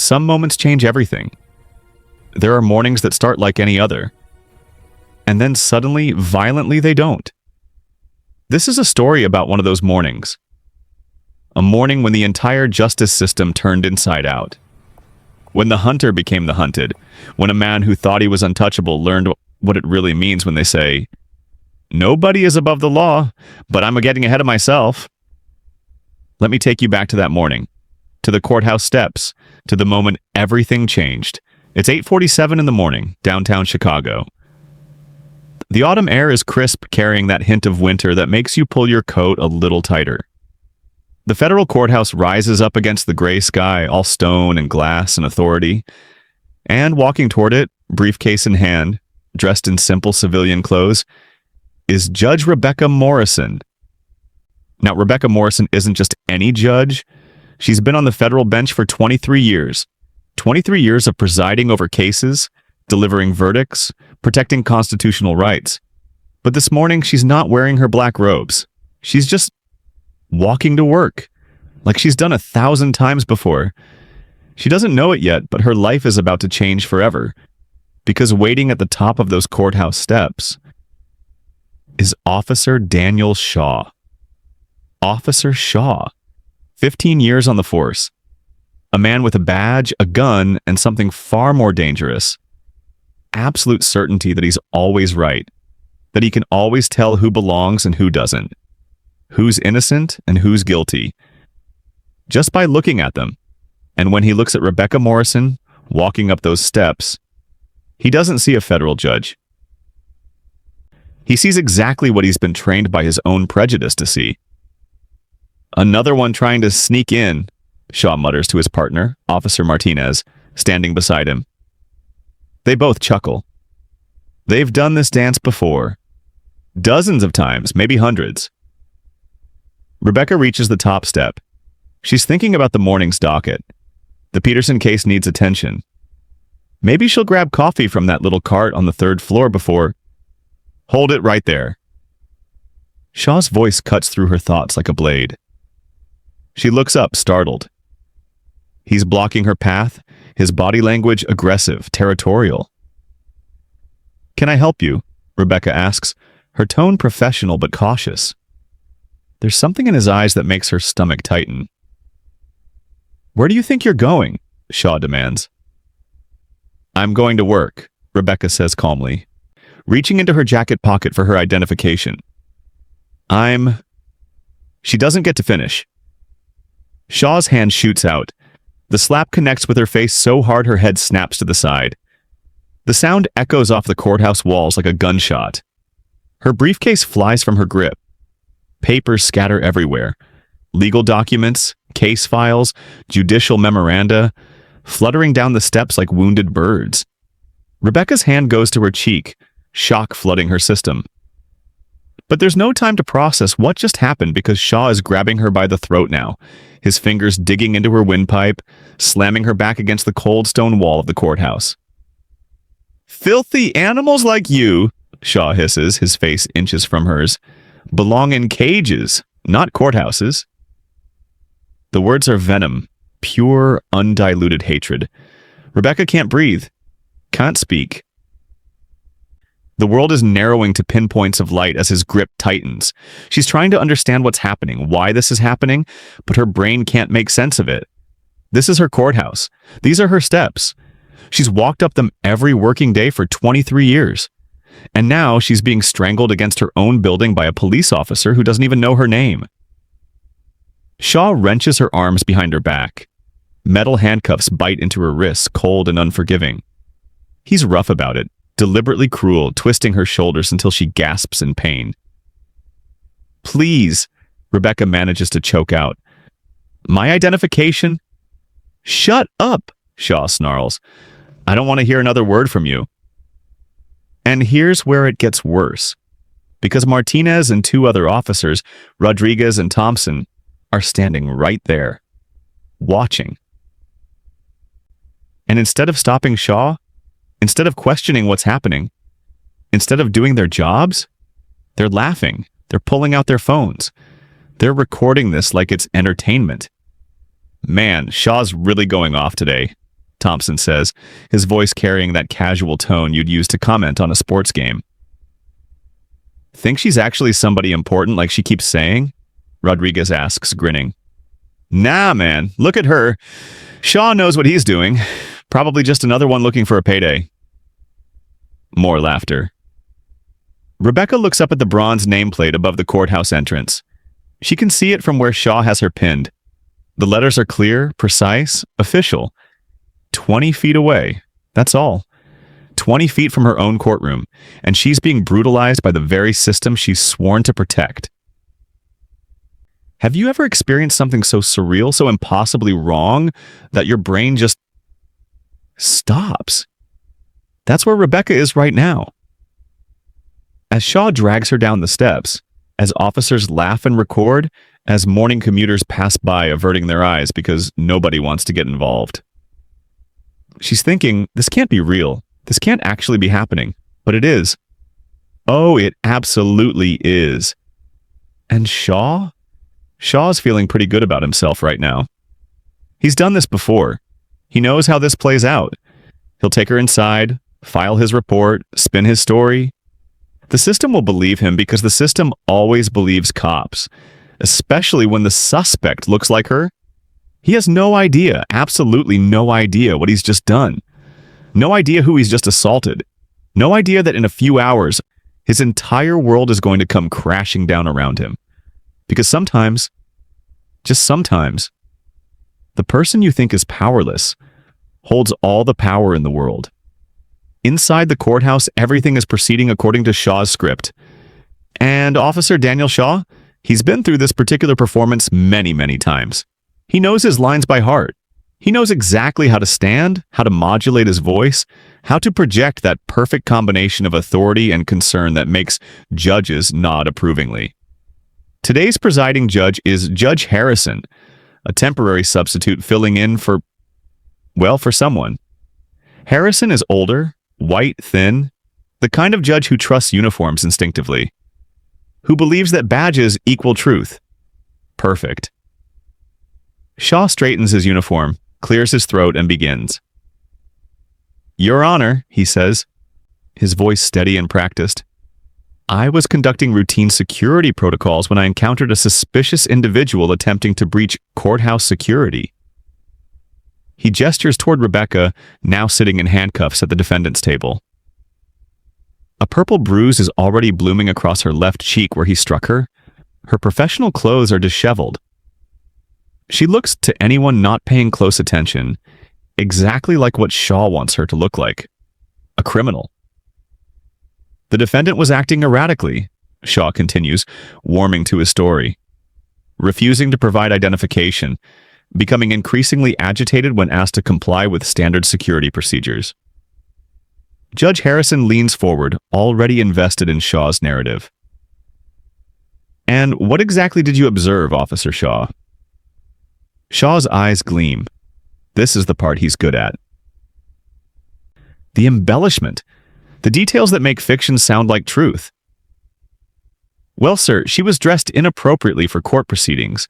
Some moments change everything. There are mornings that start like any other, and then suddenly, violently, they don't. This is a story about one of those mornings. A morning when the entire justice system turned inside out. When the hunter became the hunted. When a man who thought he was untouchable learned what it really means when they say, "Nobody is above the law, but I'm getting ahead of myself." Let me take you back to that morning, to the courthouse steps, to the moment everything changed. It's 8:47 in the morning, downtown Chicago. The autumn air is crisp, carrying that hint of winter that makes you pull your coat a little tighter. The federal courthouse rises up against the gray sky, all stone and glass and authority. And walking toward it, briefcase in hand, dressed in simple civilian clothes, is Judge Rebecca Morrison. Now, Rebecca Morrison isn't just any judge. She's been on the federal bench for 23 years. 23 years of presiding over cases, delivering verdicts, protecting constitutional rights. But this morning, she's not wearing her black robes. She's just walking to work, like she's done 1,000 times before. She doesn't know it yet, but her life is about to change forever. Because waiting at the top of those courthouse steps is Officer Daniel Shaw. Officer Shaw, 15 years on the force. A man with a badge, a gun, and something far more dangerous. Absolute certainty that he's always right. That he can always tell who belongs and who doesn't. Who's innocent and who's guilty. Just by looking at them. And when he looks at Rebecca Morrison walking up those steps, he doesn't see a federal judge. He sees exactly what he's been trained by his own prejudice to see. Another one trying to sneak in, Shaw mutters to his partner, Officer Martinez, standing beside him. They both chuckle. They've done this dance before. Dozens of times, maybe hundreds. Rebecca reaches the top step. She's thinking about the morning's docket. The Peterson case needs attention. Maybe she'll grab coffee from that little cart on the 3rd floor before... Hold it right there. Shaw's voice cuts through her thoughts like a blade. She looks up, startled. He's blocking her path, his body language aggressive, territorial. "Can I help you?" Rebecca asks, her tone professional but cautious. There's something in his eyes that makes her stomach tighten. "Where do you think you're going?" Shaw demands. "I'm going to work," Rebecca says calmly, reaching into her jacket pocket for her identification. She doesn't get to finish. Shaw's hand shoots out. The slap connects with her face so hard her head snaps to the side. The sound echoes off the courthouse walls like a gunshot. Her briefcase flies from her grip. Papers scatter everywhere. Legal documents, case files, judicial memoranda, fluttering down the steps like wounded birds. Rebecca's hand goes to her cheek, shock flooding her system. But there's no time to process what just happened because Shaw is grabbing her by the throat now, his fingers digging into her windpipe, slamming her back against the cold stone wall of the courthouse. "Filthy animals like you," Shaw hisses, his face inches from hers, "belong in cages, not courthouses." The words are venom, pure, undiluted hatred. Rebecca can't breathe, can't speak. The world is narrowing to pinpoints of light as his grip tightens. She's trying to understand what's happening, why this is happening, but her brain can't make sense of it. This is her courthouse. These are her steps. She's walked up them every working day for 23 years. And now she's being strangled against her own building by a police officer who doesn't even know her name. Shaw wrenches her arms behind her back. Metal handcuffs bite into her wrists, cold and unforgiving. He's rough about it, deliberately cruel, twisting her shoulders until she gasps in pain. "Please," Rebecca manages to choke out. "My identification?" "Shut up," Shaw snarls. "I don't want to hear another word from you." And here's where it gets worse. Because Martinez and 2 other officers, Rodriguez and Thompson, are standing right there, watching. And instead of stopping Shaw, instead of questioning what's happening, instead of doing their jobs, they're laughing. They're pulling out their phones. They're recording this like it's entertainment. Man, Shaw's really going off today. Thompson says, his voice carrying that casual tone you'd use to comment on a sports game. Think she's actually somebody important like she keeps saying? Rodriguez asks, grinning. Nah, man, look at her. Shaw knows what he's doing. Probably just another one looking for a payday. More laughter. Rebecca looks up at the bronze nameplate above the courthouse entrance. She can see it from where Shaw has her pinned. The letters are clear, precise, official. 20 feet away. That's all. 20 feet from her own courtroom, and she's being brutalized by the very system she's sworn to protect. Have you ever experienced something so surreal, so impossibly wrong, that your brain just stops? That's where Rebecca is right now. As Shaw drags her down the steps, as officers laugh and record, as morning commuters pass by averting their eyes because nobody wants to get involved. She's thinking, this can't be real. This can't actually be happening. But it is. Oh, it absolutely is. And Shaw? Shaw's feeling pretty good about himself right now. He's done this before. He knows how this plays out. He'll take her inside, file his report, spin his story. The system will believe him because the system always believes cops, especially when the suspect looks like her. He has no idea, absolutely no idea what he's just done. No idea who he's just assaulted. No idea that in a few hours, his entire world is going to come crashing down around him. Because sometimes, just sometimes, the person you think is powerless holds all the power in the world. Inside the courthouse, everything is proceeding according to Shaw's script. And Officer Daniel Shaw, he's been through this particular performance many, many times. He knows his lines by heart. He knows exactly how to stand, how to modulate his voice, how to project that perfect combination of authority and concern that makes judges nod approvingly. Today's presiding judge is Judge Harrison, a temporary substitute filling in for someone. Harrison is older, white, thin, the kind of judge who trusts uniforms instinctively, who believes that badges equal truth. Perfect. Shaw straightens his uniform, clears his throat, and begins. Your Honor, he says, his voice steady and practiced. I was conducting routine security protocols when I encountered a suspicious individual attempting to breach courthouse security. He gestures toward Rebecca, now sitting in handcuffs at the defendant's table. A purple bruise is already blooming across her left cheek where he struck her. Her professional clothes are disheveled. She looks, to anyone not paying close attention, exactly like what Shaw wants her to look like. A criminal. The defendant was acting erratically, Shaw continues, warming to his story. Refusing to provide identification, becoming increasingly agitated when asked to comply with standard security procedures. Judge Harrison leans forward, already invested in Shaw's narrative. And what exactly did you observe, Officer Shaw? Shaw's eyes gleam. This is the part he's good at. The embellishment. The details that make fiction sound like truth. Well, sir, she was dressed inappropriately for court proceedings,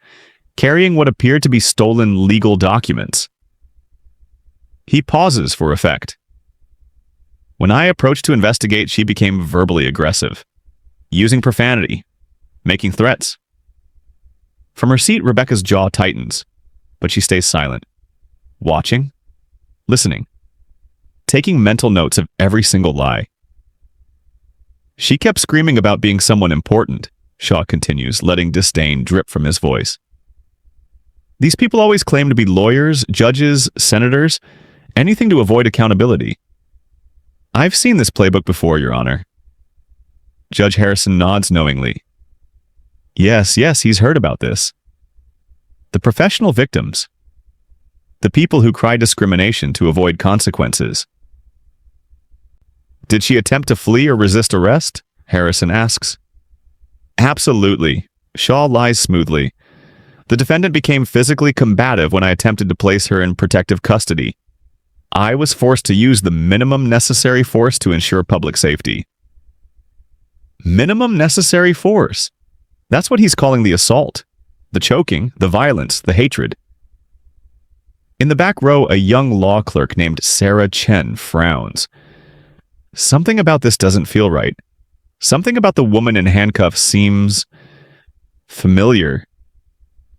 carrying what appeared to be stolen legal documents. He pauses for effect. When I approached to investigate, she became verbally aggressive, using profanity, making threats. From her seat, Rebecca's jaw tightens, but she stays silent, watching, listening, taking mental notes of every single lie. She kept screaming about being someone important, Shaw continues, letting disdain drip from his voice. These people always claim to be lawyers, judges, senators, anything to avoid accountability. I've seen this playbook before, Your Honor. Judge Harrison nods knowingly. Yes, he's heard about this. The professional victims. The people who cry discrimination to avoid consequences. Did she attempt to flee or resist arrest? Harrison asks. Absolutely. Shaw lies smoothly. The defendant became physically combative when I attempted to place her in protective custody. I was forced to use the minimum necessary force to ensure public safety. Minimum necessary force. That's what he's calling the assault. The choking, the violence, the hatred. In the back row, a young law clerk named Sarah Chen frowns. Something about this doesn't feel right. Something about the woman in handcuffs seems familiar,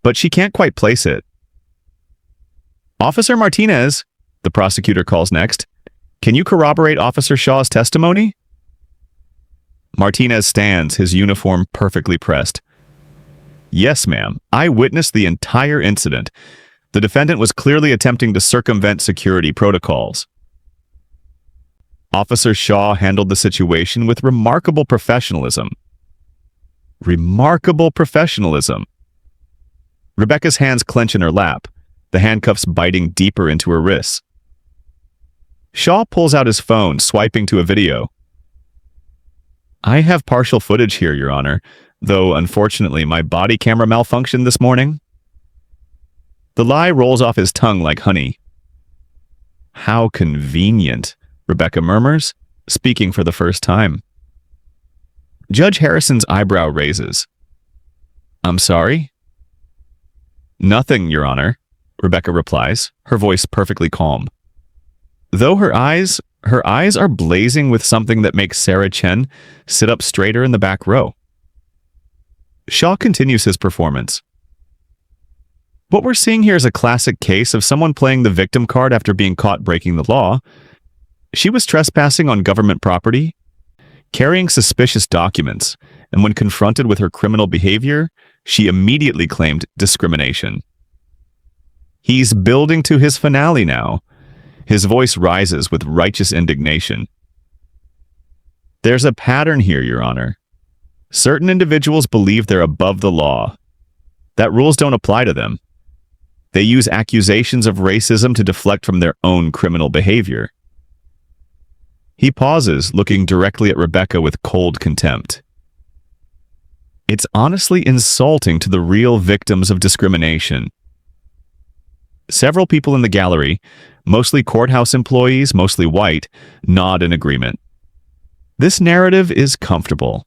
but she can't quite place it. "Officer Martinez," the prosecutor calls next, "can you corroborate Officer Shaw's testimony?" Martinez stands, his uniform perfectly pressed. "Yes, ma'am. I witnessed the entire incident. The defendant was clearly attempting to circumvent security protocols. Officer Shaw handled the situation with remarkable professionalism." Remarkable professionalism. Rebecca's hands clench in her lap, the handcuffs biting deeper into her wrists. Shaw pulls out his phone, swiping to a video. "I have partial footage here, Your Honor, though unfortunately my body camera malfunctioned this morning." The lie rolls off his tongue like honey. "How convenient," Rebecca murmurs, speaking for the first time. Judge Harrison's eyebrow raises. "I'm sorry?" "Nothing, Your Honor," Rebecca replies, her voice perfectly calm. Though her eyes are blazing with something that makes Sarah Chen sit up straighter in the back row. Shaw continues his performance. "What we're seeing here is a classic case of someone playing the victim card after being caught breaking the law. She was trespassing on government property, carrying suspicious documents, and when confronted with her criminal behavior, she immediately claimed discrimination." He's building to his finale now. His voice rises with righteous indignation. "There's a pattern here, Your Honor. Certain individuals believe they're above the law. That rules don't apply to them. They use accusations of racism to deflect from their own criminal behavior." He pauses, looking directly at Rebecca with cold contempt. It's honestly insulting to the real victims of discrimination. Several people in the gallery, mostly courthouse employees, mostly white, nod in agreement. This narrative is comfortable,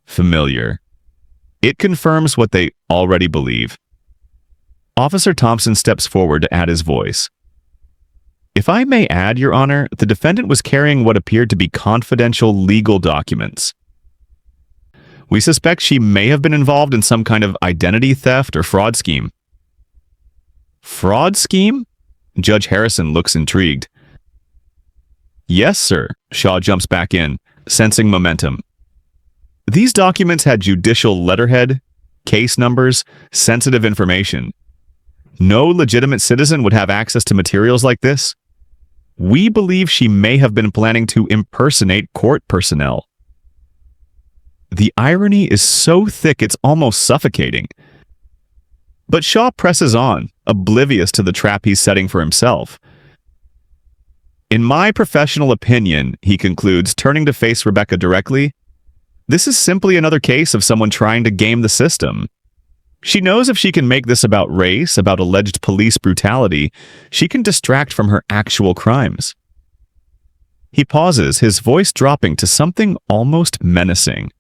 familiar. It confirms what they already believe. Officer Thompson steps forward to add his voice. "If I may add, Your Honor, the defendant was carrying what appeared to be confidential legal documents. We suspect she may have been involved in some kind of identity theft or fraud scheme." "Fraud scheme?" Judge Harrison looks intrigued. "Yes, sir," Shaw jumps back in, sensing momentum. "These documents had judicial letterhead, case numbers, sensitive information. No legitimate citizen would have access to materials like this. We believe she may have been planning to impersonate court personnel." The irony is so thick it's almost suffocating. But Shaw presses on, oblivious to the trap he's setting for himself. "In my professional opinion," he concludes, turning to face Rebecca directly, "this is simply another case of someone trying to game the system. She knows if she can make this about race, about alleged police brutality, she can distract from her actual crimes." He pauses, his voice dropping to something almost menacing.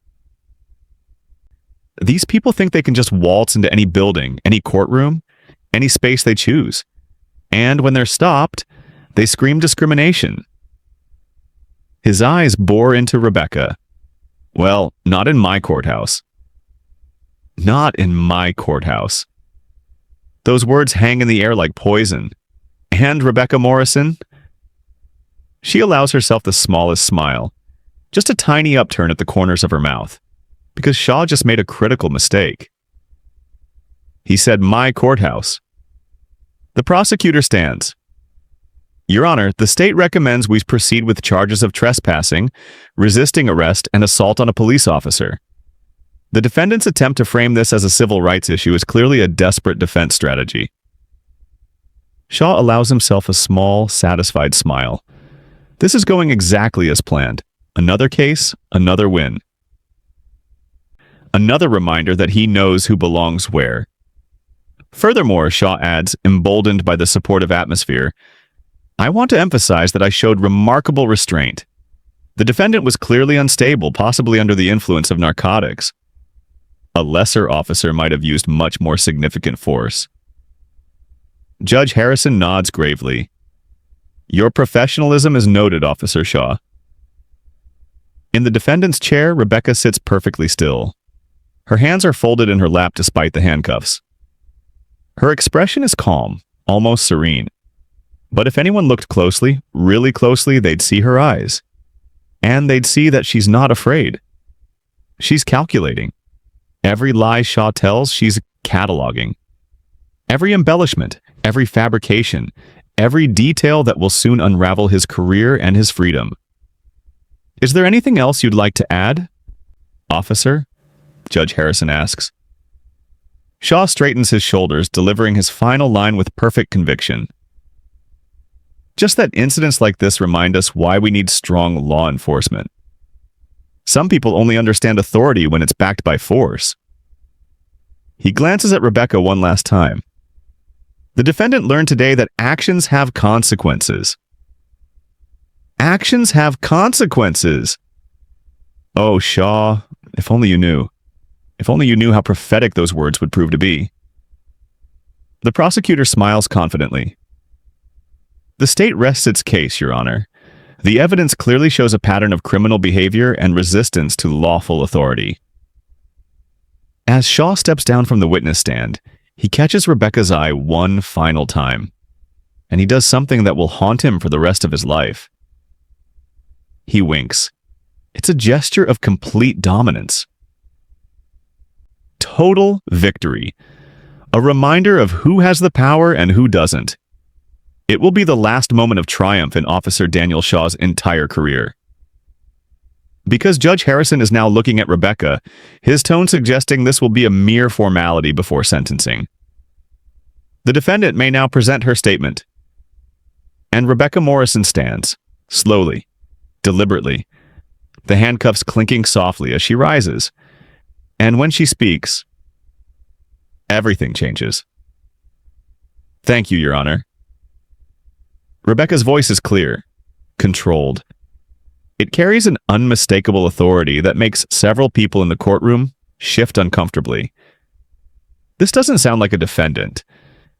These people think they can just waltz into any building, any courtroom, any space they choose. And when they're stopped, they scream discrimination. His eyes bore into Rebecca. "Well, not in my courthouse." Not in my courthouse. Those words hang in the air like poison. And Rebecca Morrison? She allows herself the smallest smile, just a tiny upturn at the corners of her mouth, because Shaw just made a critical mistake. He said, "My courthouse." The prosecutor stands. "Your Honor, the state recommends we proceed with charges of trespassing, resisting arrest, and assault on a police officer. The defendant's attempt to frame this as a civil rights issue is clearly a desperate defense strategy." Shaw allows himself a small, satisfied smile. This is going exactly as planned. Another case, another win. Another reminder that he knows who belongs where. Furthermore, Shaw adds, emboldened by the supportive atmosphere, "I want to emphasize that I showed remarkable restraint. The defendant was clearly unstable, possibly under the influence of narcotics. A lesser officer might have used much more significant force." Judge Harrison nods gravely. Your professionalism is noted, Officer Shaw. In the defendant's chair, Rebecca sits perfectly still. Her hands are folded in her lap despite the handcuffs. Her expression is calm, almost serene. But if anyone looked closely, really closely, they'd see her eyes. And they'd see that she's not afraid. She's calculating. Every lie Shaw tells, she's cataloging. Every embellishment, every fabrication, every detail that will soon unravel his career and his freedom. Is there anything else you'd like to add, Officer? Judge Harrison asks. Shaw straightens his shoulders, delivering his final line with perfect conviction. Just that incidents like this remind us why we need strong law enforcement. Some people only understand authority when it's backed by force. He glances at Rebecca one last time. The defendant learned today that actions have consequences. Actions have consequences! Oh, Shaw, if only you knew. If only you knew how prophetic those words would prove to be. The prosecutor smiles confidently. The state rests its case, Your Honor. The evidence clearly shows a pattern of criminal behavior and resistance to lawful authority. As Shaw steps down from the witness stand, he catches Rebecca's eye one final time, and he does something that will haunt him for the rest of his life. He winks. It's a gesture of complete dominance. Total victory. A reminder of who has the power and who doesn't. It will be the last moment of triumph in Officer Daniel Shaw's entire career. Because Judge Harrison is now looking at Rebecca, his tone suggesting this will be a mere formality before sentencing. The defendant may now present her statement. And Rebecca Morrison stands, slowly, deliberately, the handcuffs clinking softly as she rises. And when she speaks, everything changes. Thank you, Your Honor. Rebecca's voice is clear, controlled. It carries an unmistakable authority that makes several people in the courtroom shift uncomfortably. This doesn't sound like a defendant.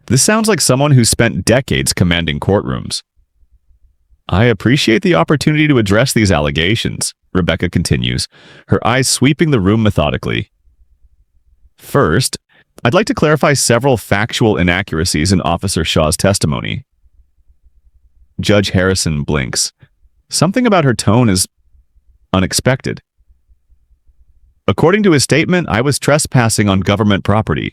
This sounds like someone who spent decades commanding courtrooms. I appreciate the opportunity to address these allegations, Rebecca continues, her eyes sweeping the room methodically. First, I'd like to clarify several factual inaccuracies in Officer Shaw's testimony. Judge Harrison blinks. Something about her tone is unexpected. According to his statement, I was trespassing on government property.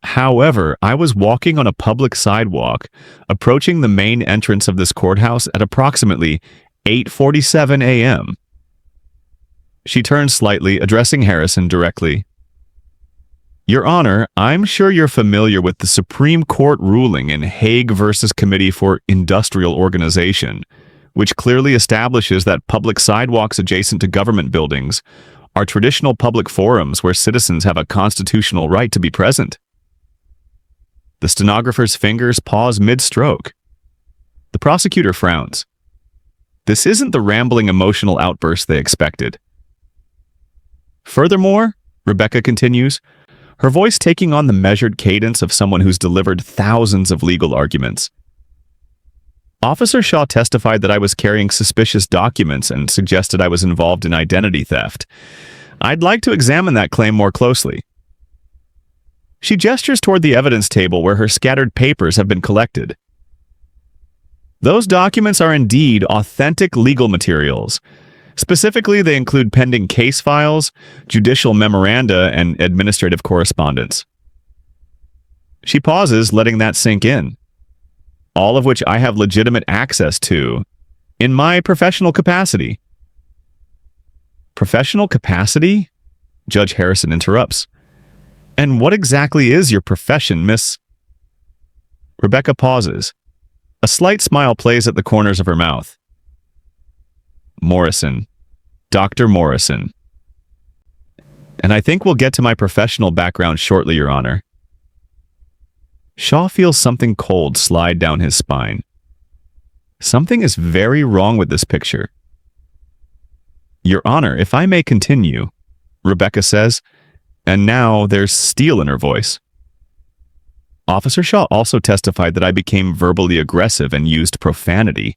However, I was walking on a public sidewalk, approaching the main entrance of this courthouse at approximately 8:47 a.m. She turns slightly, addressing Harrison directly. Your Honor, I'm sure you're familiar with the Supreme Court ruling in Hague versus Committee for Industrial Organization, which clearly establishes that public sidewalks adjacent to government buildings are traditional public forums where citizens have a constitutional right to be present. The stenographer's fingers pause mid-stroke. The prosecutor frowns. This isn't the rambling emotional outburst they expected. Furthermore, Rebecca continues, her voice taking on the measured cadence of someone who's delivered thousands of legal arguments. Officer Shaw testified that I was carrying suspicious documents and suggested I was involved in identity theft. I'd like to examine that claim more closely. She gestures toward the evidence table where her scattered papers have been collected. Those documents are indeed authentic legal materials. Specifically, they include pending case files, judicial memoranda, and administrative correspondence. She pauses, letting that sink in. All of which I have legitimate access to in my professional capacity. Professional capacity? Judge Harrison interrupts. And what exactly is your profession, Miss? Rebecca pauses. A slight smile plays at the corners of her mouth. Morrison. Dr. Morrison. And I think we'll get to my professional background shortly, Your Honor. Shaw feels something cold slide down his spine. Something is very wrong with this picture. Your Honor, if I may continue, Rebecca says, and now there's steel in her voice. Officer Shaw also testified that I became verbally aggressive and used profanity.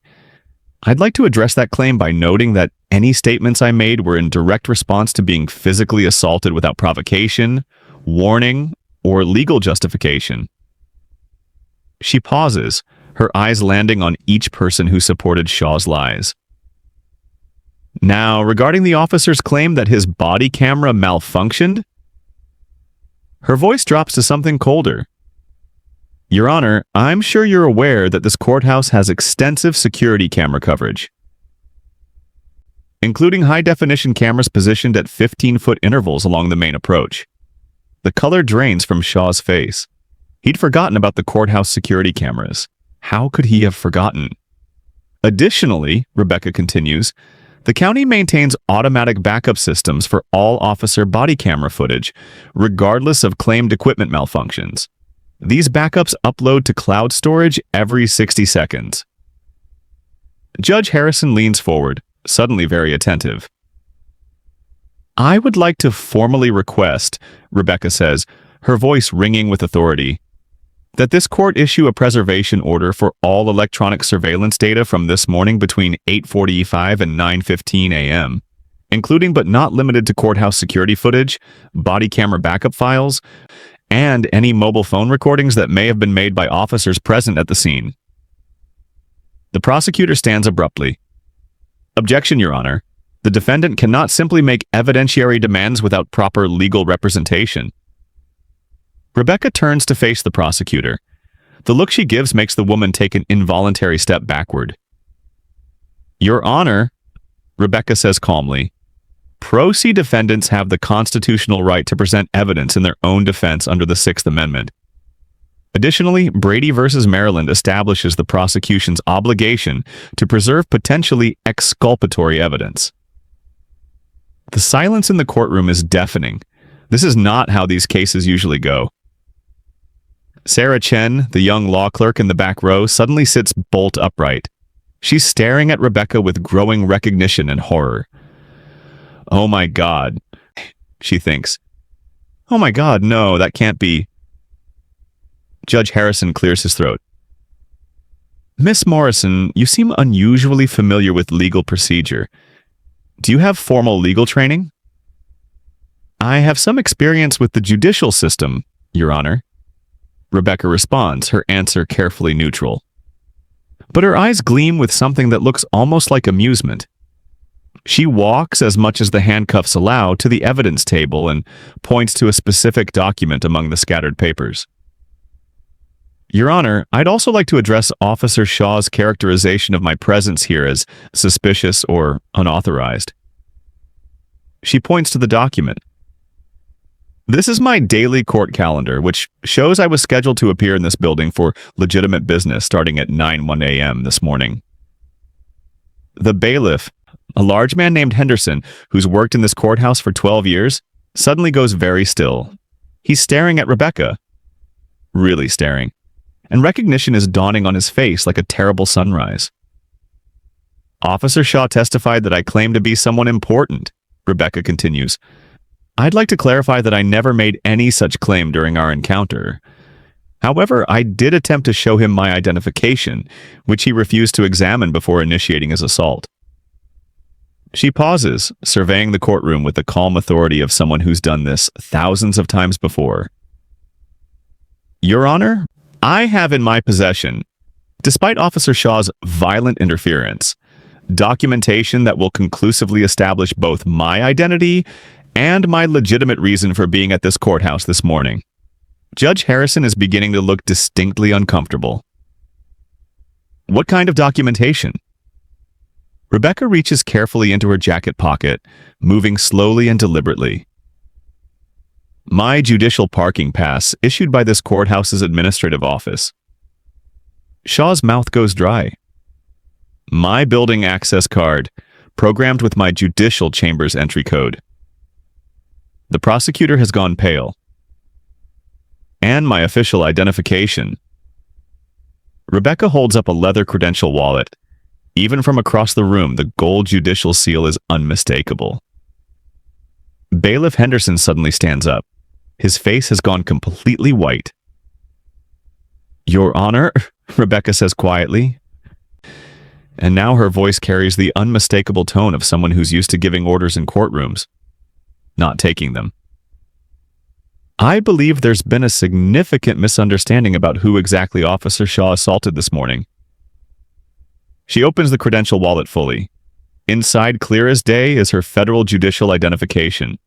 I'd like to address that claim by noting that any statements I made were in direct response to being physically assaulted without provocation, warning, or legal justification. She pauses, her eyes landing on each person who supported Shaw's lies. Now, regarding the officer's claim that his body camera malfunctioned, her voice drops to something colder. Your Honor, I'm sure you're aware that this courthouse has extensive security camera coverage, including high-definition cameras positioned at 15-foot intervals along the main approach. The color drains from Shaw's face. He'd forgotten about the courthouse security cameras. How could he have forgotten? Additionally, Rebecca continues, the county maintains automatic backup systems for all officer body camera footage, regardless of claimed equipment malfunctions. These backups upload to cloud storage every 60 seconds. Judge Harrison leans forward, suddenly very attentive. I would like to formally request, Rebecca says, her voice ringing with authority, that this court issue a preservation order for all electronic surveillance data from this morning between 8:45 and 9:15 a.m., including but not limited to courthouse security footage, body camera backup files, and any mobile phone recordings that may have been made by officers present at the scene. The prosecutor stands abruptly. Objection, Your Honor. The defendant cannot simply make evidentiary demands without proper legal representation. Rebecca turns to face the prosecutor. The look she gives makes the woman take an involuntary step backward. Your Honor, Rebecca says calmly, pro se defendants have the constitutional right to present evidence in their own defense under the Sixth Amendment. Additionally, Brady v. Maryland establishes the prosecution's obligation to preserve potentially exculpatory evidence. The silence in the courtroom is deafening. This is not how these cases usually go. Sarah Chen, the young law clerk in the back row, suddenly sits bolt upright. She's staring at Rebecca with growing recognition and horror. Oh my God, she thinks. Oh my God, no, that can't be. Judge Harrison clears his throat. Miss Morrison, you seem unusually familiar with legal procedure. Do you have formal legal training? I have some experience with the judicial system, Your Honor. Rebecca responds, her answer carefully neutral. But her eyes gleam with something that looks almost like amusement. She walks, as much as the handcuffs allow, to the evidence table and points to a specific document among the scattered papers. Your Honor, I'd also like to address Officer Shaw's characterization of my presence here as suspicious or unauthorized. She points to the document. This is my daily court calendar, which shows I was scheduled to appear in this building for legitimate business starting at 9:01 a.m. this morning. The bailiff, a large man named Henderson, who's worked in this courthouse for 12 years, suddenly goes very still. He's staring at Rebecca. Really staring. And recognition is dawning on his face like a terrible sunrise. Officer Shaw testified that I claim to be someone important, Rebecca continues. I'd like to clarify that I never made any such claim during our encounter. However, I did attempt to show him my identification, which he refused to examine before initiating his assault. She pauses, surveying the courtroom with the calm authority of someone who's done this thousands of times before. Your Honor, I have in my possession, despite Officer Shaw's violent interference, documentation that will conclusively establish both my identity and my legitimate reason for being at this courthouse this morning. Judge Harrison is beginning to look distinctly uncomfortable. What kind of documentation? Rebecca reaches carefully into her jacket pocket, moving slowly and deliberately. My judicial parking pass issued by this courthouse's administrative office. Shaw's mouth goes dry. My building access card, programmed with my judicial chamber's entry code. The prosecutor has gone pale. And my official identification. Rebecca holds up a leather credential wallet. Even from across the room, the gold judicial seal is unmistakable. Bailiff Henderson suddenly stands up. His face has gone completely white. Your Honor, Rebecca says quietly. And now her voice carries the unmistakable tone of someone who's used to giving orders in courtrooms, not taking them. I believe there's been a significant misunderstanding about who exactly Officer Shaw assaulted this morning. She opens the credential wallet fully. Inside, clear as day, is her federal judicial identification.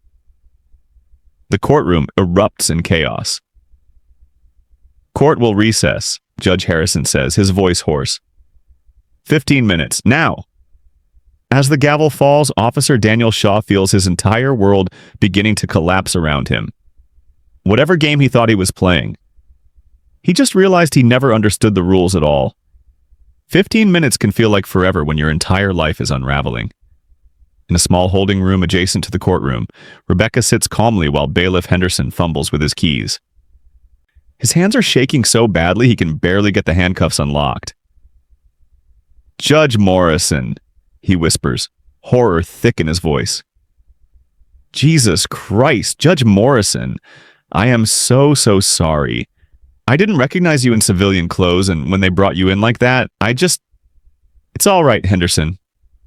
The courtroom erupts in chaos. Court will recess, Judge Harrison says, his voice hoarse. 15 minutes, now! As the gavel falls, Officer Daniel Shaw feels his entire world beginning to collapse around him. Whatever game he thought he was playing, he just realized he never understood the rules at all. 15 minutes can feel like forever when your entire life is unraveling. In a small holding room adjacent to the courtroom, Rebecca sits calmly while Bailiff Henderson fumbles with his keys. His hands are shaking so badly he can barely get the handcuffs unlocked. "Judge Morrison," he whispers, horror thick in his voice. "Jesus Christ, Judge Morrison, I am so sorry. I didn't recognize you in civilian clothes, and when they brought you in like that, It's all right, Henderson,"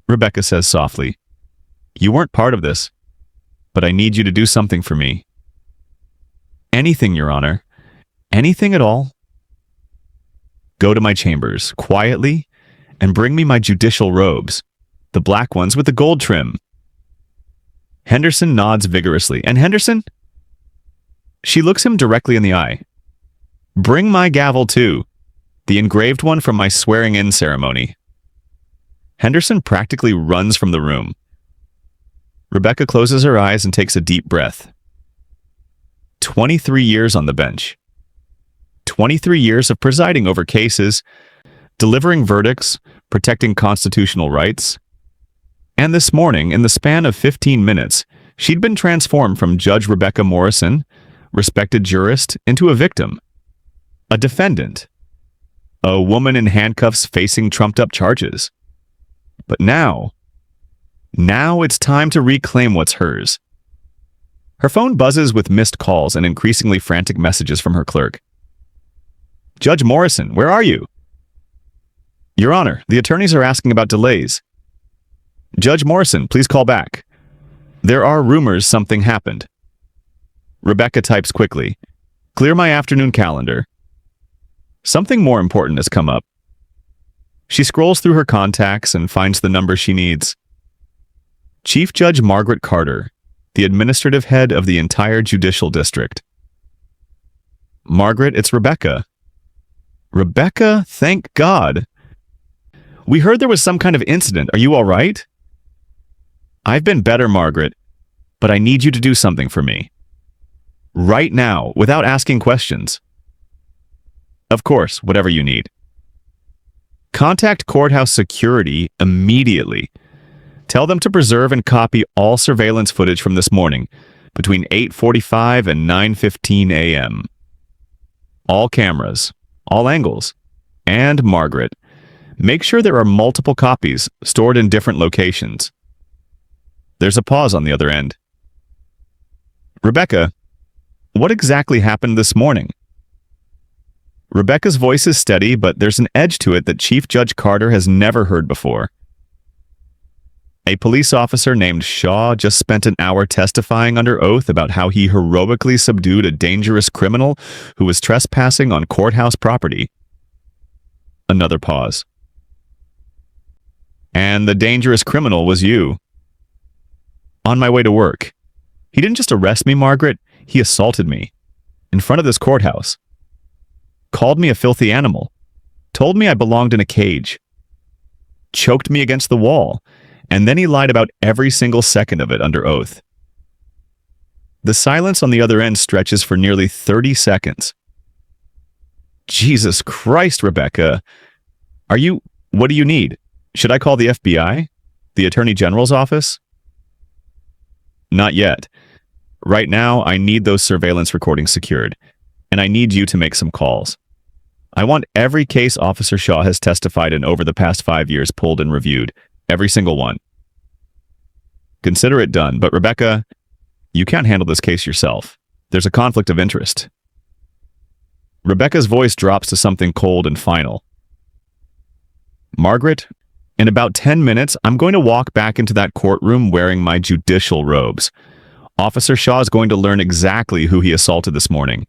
Rebecca says softly. "You weren't part of this, but I need you to do something for me." "Anything, Your Honor. Anything at all." "Go to my chambers, quietly, and bring me my judicial robes, the black ones with the gold trim." Henderson nods vigorously. "And Henderson?" She looks him directly in the eye. "Bring my gavel too, the engraved one from my swearing-in ceremony." Henderson practically runs from the room. Rebecca closes her eyes and takes a deep breath. 23 years on the bench. 23 years of presiding over cases, delivering verdicts, protecting constitutional rights. And this morning, in the span of 15 minutes, she'd been transformed from Judge Rebecca Morrison, respected jurist, into a victim, a defendant, a woman in handcuffs facing trumped-up charges. But now it's time to reclaim what's hers. Her phone buzzes with missed calls and increasingly frantic messages from her clerk. "Judge Morrison, where are you?" "Your Honor, the attorneys are asking about delays." "Judge Morrison, please call back. There are rumors something happened." Rebecca types quickly. "Clear my afternoon calendar." Something more important has come up. She scrolls through her contacts and finds the number she needs. Chief Judge Margaret Carter, the administrative head of the entire judicial district. "Margaret, it's Rebecca." "Rebecca, thank God. We heard there was some kind of incident. Are you all right?" "I've been better, Margaret, but I need you to do something for me. Right now, without asking questions." "Of course, whatever you need." "Contact courthouse security immediately. Tell them to preserve and copy all surveillance footage from this morning, between 8:45 and 9:15 a.m. All cameras, all angles. And, Margaret, make sure there are multiple copies stored in different locations." There's a pause on the other end. "Rebecca, what exactly happened this morning?" Rebecca's voice is steady, but there's an edge to it that Chief Judge Carter has never heard before. "A police officer named Shaw just spent an hour testifying under oath about how he heroically subdued a dangerous criminal who was trespassing on courthouse property." Another pause. "And the dangerous criminal was you." "On my way to work. He didn't just arrest me, Margaret, he assaulted me. In front of this courthouse. Called me a filthy animal. Told me I belonged in a cage. Choked me against the wall. And then he lied about every single second of it under oath." The silence on the other end stretches for nearly 30 seconds. "Jesus Christ, Rebecca. What do you need? Should I call the FBI? The Attorney General's office?" "Not yet. Right now, I need those surveillance recordings secured, and I need you to make some calls. I want every case Officer Shaw has testified in over the past 5 years pulled and reviewed, every single one. Consider it done, but Rebecca, you can't handle this case yourself. There's a conflict of interest." Rebecca's voice drops to something cold and final. Margaret, in about 10 minutes, I'm going to walk back into that courtroom wearing my judicial robes. Officer Shaw is going to learn exactly who he assaulted this morning.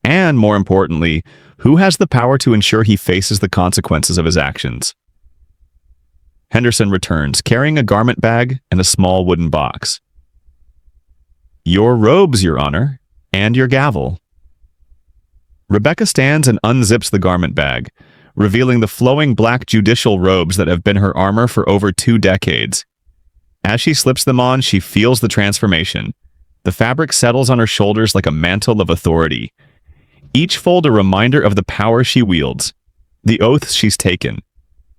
And, more importantly, who has the power to ensure he faces the consequences of his actions. Henderson returns, carrying a garment bag and a small wooden box. Your robes, Your Honor, and your gavel. Rebecca stands and unzips the garment bag, revealing the flowing black judicial robes that have been her armor for over 2 decades. As she slips them on, she feels the transformation. The fabric settles on her shoulders like a mantle of authority. Each fold a reminder of the power she wields, the oaths she's taken,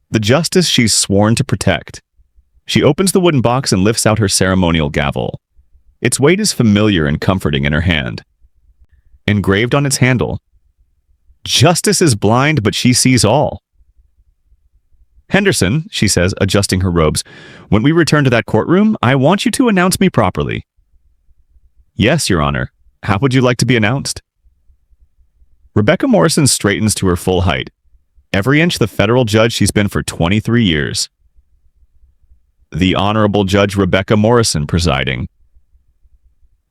the justice she's sworn to protect. She opens the wooden box and lifts out her ceremonial gavel. Its weight is familiar and comforting in her hand. Engraved on its handle, "Justice is blind, but she sees all." Henderson, she says, adjusting her robes, when we return to that courtroom, I want you to announce me properly. Yes, Your Honor. How would you like to be announced? Rebecca Morrison straightens to her full height, every inch the federal judge she's been for 23 years. The Honorable Judge Rebecca Morrison presiding.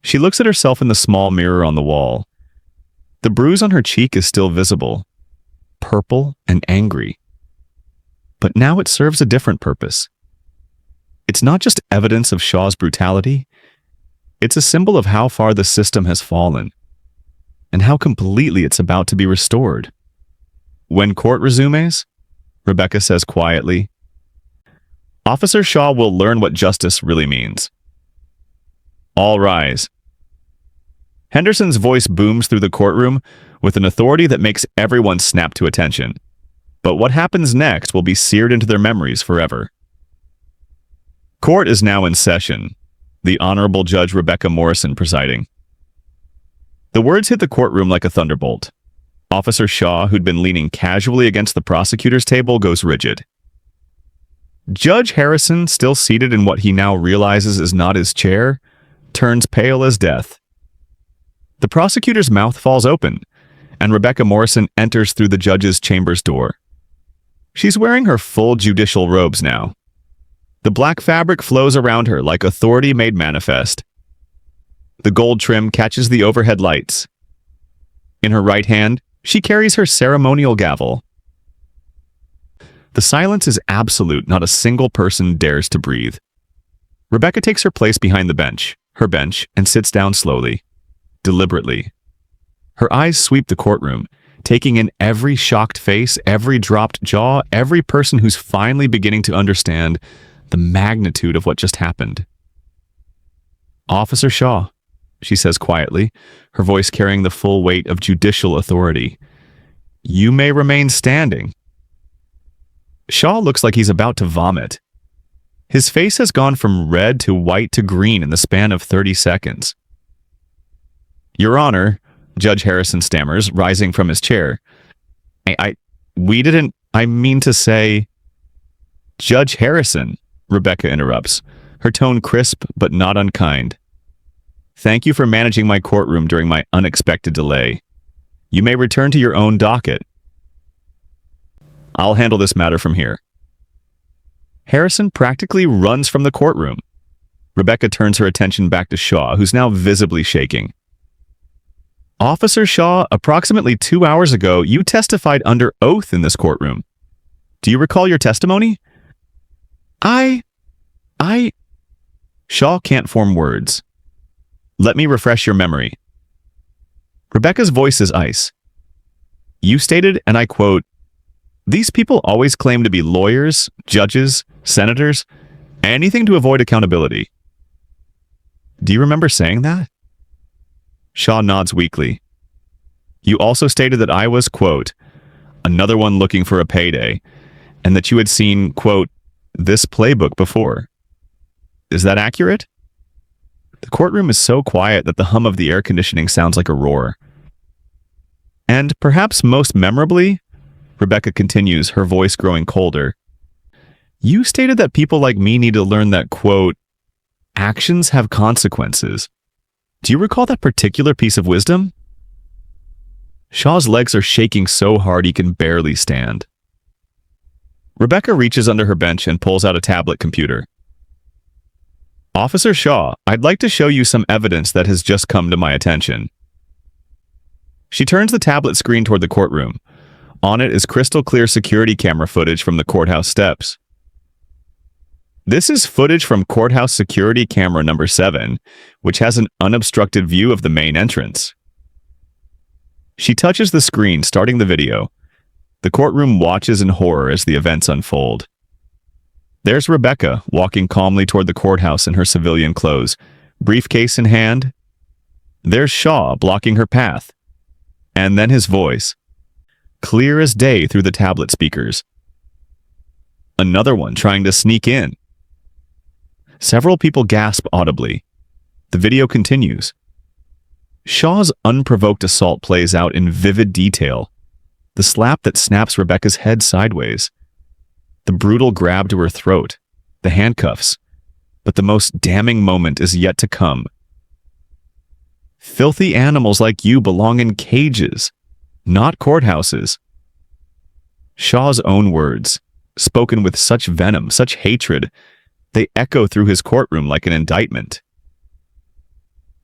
She looks at herself in the small mirror on the wall. The bruise on her cheek is still visible, purple and angry. But now it serves a different purpose. It's not just evidence of Shaw's brutality. It's a symbol of how far the system has fallen, and how completely it's about to be restored. When court resumes, Rebecca says quietly, Officer Shaw will learn what justice really means. All rise. Henderson's voice booms through the courtroom with an authority that makes everyone snap to attention. But what happens next will be seared into their memories forever. Court is now in session, the Honorable Judge Rebecca Morrison presiding. The words hit the courtroom like a thunderbolt. Officer Shaw, who'd been leaning casually against the prosecutor's table, goes rigid. Judge Harrison, still seated in what he now realizes is not his chair, turns pale as death. The prosecutor's mouth falls open, and Rebecca Morrison enters through the judge's chamber's door. She's wearing her full judicial robes now. The black fabric flows around her like authority made manifest. The gold trim catches the overhead lights. In her right hand, she carries her ceremonial gavel. The silence is absolute. Not a single person dares to breathe. Rebecca takes her place behind the bench, her bench, and sits down slowly, deliberately. Her eyes sweep the courtroom, taking in every shocked face, every dropped jaw, every person who's finally beginning to understand the magnitude of what just happened. Officer Shaw, she says quietly, her voice carrying the full weight of judicial authority. You may remain standing. Shaw looks like he's about to vomit. His face has gone from red to white to green in the span of 30 seconds. Your Honor, Judge Harrison stammers, rising from his chair. I mean to say... Judge Harrison, Rebecca interrupts, her tone crisp but not unkind. Thank you for managing my courtroom during my unexpected delay. You may return to your own docket. I'll handle this matter from here. Harrison practically runs from the courtroom. Rebecca turns her attention back to Shaw, who's now visibly shaking. Officer Shaw, approximately 2 hours ago, you testified under oath in this courtroom. Do you recall your testimony? Shaw can't form words. Let me refresh your memory. Rebecca's voice is ice. You stated, and I quote, "These people always claim to be lawyers, judges, senators, anything to avoid accountability." Do you remember saying that? Shaw nods weakly. You also stated that I was, quote, another one looking for a payday, and that you had seen, quote, this playbook before. Is that accurate? The courtroom is so quiet that the hum of the air conditioning sounds like a roar. And perhaps most memorably, Rebecca continues, her voice growing colder, you stated that people like me need to learn that, quote, actions have consequences. Do you recall that particular piece of wisdom? Shaw's legs are shaking so hard he can barely stand. Rebecca reaches under her bench and pulls out a tablet computer. "Officer Shaw, I'd like to show you some evidence that has just come to my attention." She turns the tablet screen toward the courtroom. On it is crystal clear security camera footage from the courthouse steps. This is footage from courthouse security camera number 7, which has an unobstructed view of the main entrance. She touches the screen, starting the video. The courtroom watches in horror as the events unfold. There's Rebecca, walking calmly toward the courthouse in her civilian clothes, briefcase in hand. There's Shaw, blocking her path. And then his voice, clear as day through the tablet speakers. Another one trying to sneak in. Several people gasp audibly. The video continues. Shaw's unprovoked assault plays out in vivid detail. The slap that snaps Rebecca's head sideways. The brutal grab to her throat. The handcuffs. But the most damning moment is yet to come. "Filthy animals like you belong in cages, not courthouses." Shaw's own words, spoken with such venom, such hatred, they echo through his courtroom like an indictment.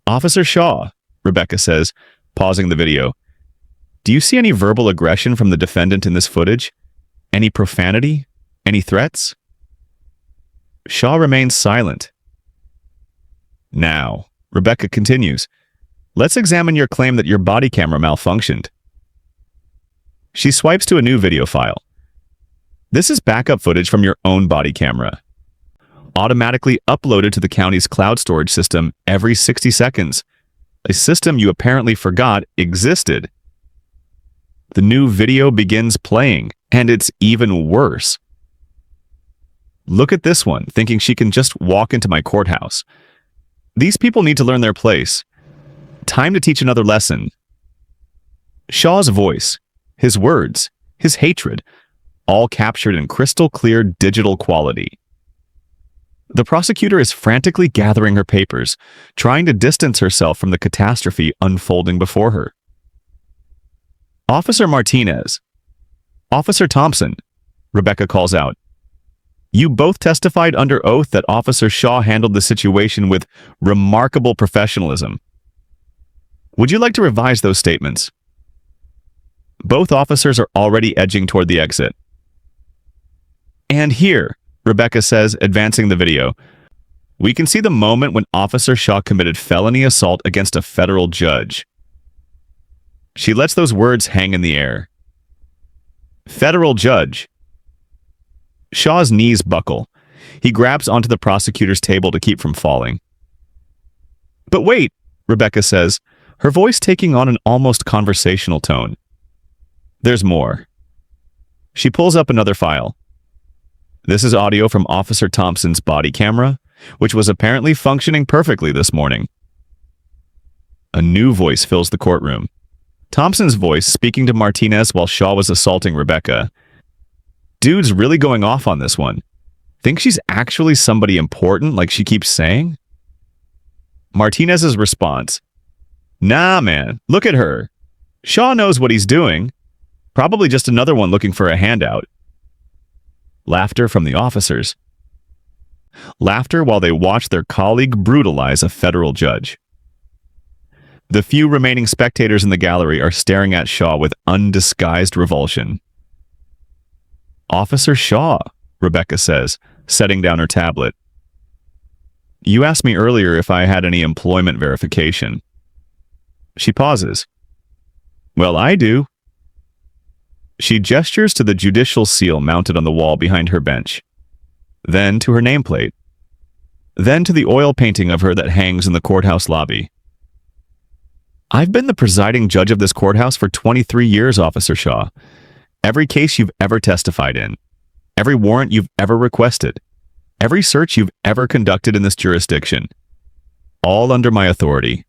"Officer Shaw," Rebecca says, pausing the video, "do you see any verbal aggression from the defendant in this footage? Any profanity? Any threats?" Shaw remains silent. "Now," Rebecca continues, "let's examine your claim that your body camera malfunctioned." She swipes to a new video file. "This is backup footage from your own body camera, automatically uploaded to the county's cloud storage system every 60 seconds, a system you apparently forgot existed." The new video begins playing, and it's even worse. "Look at this one, thinking she can just walk into my courthouse. These people need to learn their place. Time to teach another lesson." Shaw's voice, his words, his hatred, all captured in crystal clear digital quality. The prosecutor is frantically gathering her papers, trying to distance herself from the catastrophe unfolding before her. "Officer Martinez, Officer Thompson," Rebecca calls out. "You both testified under oath that Officer Shaw handled the situation with remarkable professionalism. Would you like to revise those statements?" Both officers are already edging toward the exit. "And here," Rebecca says, advancing the video, "we can see the moment when Officer Shaw committed felony assault against a federal judge." She lets those words hang in the air. Federal judge. Shaw's knees buckle. He grabs onto the prosecutor's table to keep from falling. "But wait," Rebecca says, her voice taking on an almost conversational tone. "There's more." She pulls up another file. This is audio from Officer Thompson's body camera, which was apparently functioning perfectly this morning. A new voice fills the courtroom. Thompson's voice speaking to Martinez while Shaw was assaulting Rebecca. "Dude's really going off on this one. Think she's actually somebody important like she keeps saying?" Martinez's response, "Nah, man, look at her. Shaw knows what he's doing. Probably just another one looking for a handout." Laughter from the officers. Laughter while they watch their colleague brutalize a federal judge. The few remaining spectators in the gallery are staring at Shaw with undisguised revulsion. "Officer Shaw," Rebecca says, setting down her tablet. "You asked me earlier if I had any employment verification." She pauses. "Well, I do." She gestures to the judicial seal mounted on the wall behind her bench, then to her nameplate, then to the oil painting of her that hangs in the courthouse lobby. "I've been the presiding judge of this courthouse for 23 years, Officer Shaw. Every case you've ever testified in, every warrant you've ever requested, every search you've ever conducted in this jurisdiction, all under my authority."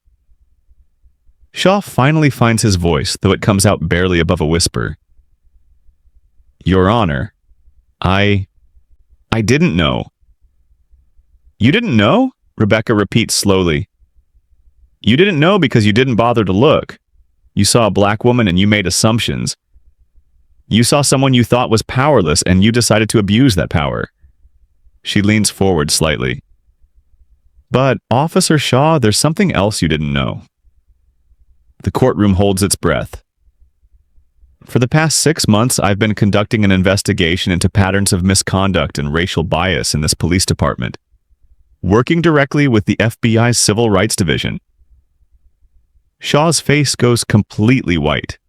Shaw finally finds his voice, though it comes out barely above a whisper. "Your Honor, I didn't know." "You didn't know?" Rebecca repeats slowly. "You didn't know because you didn't bother to look. You saw a black woman and you made assumptions. You saw someone you thought was powerless and you decided to abuse that power. She leans forward slightly. But, Officer Shaw, there's something else you didn't know. The courtroom holds its breath. For the past 6 months, I've been conducting an investigation into patterns of misconduct and racial bias in this police department, working directly with the FBI's Civil Rights Division. Shaw's face goes completely white.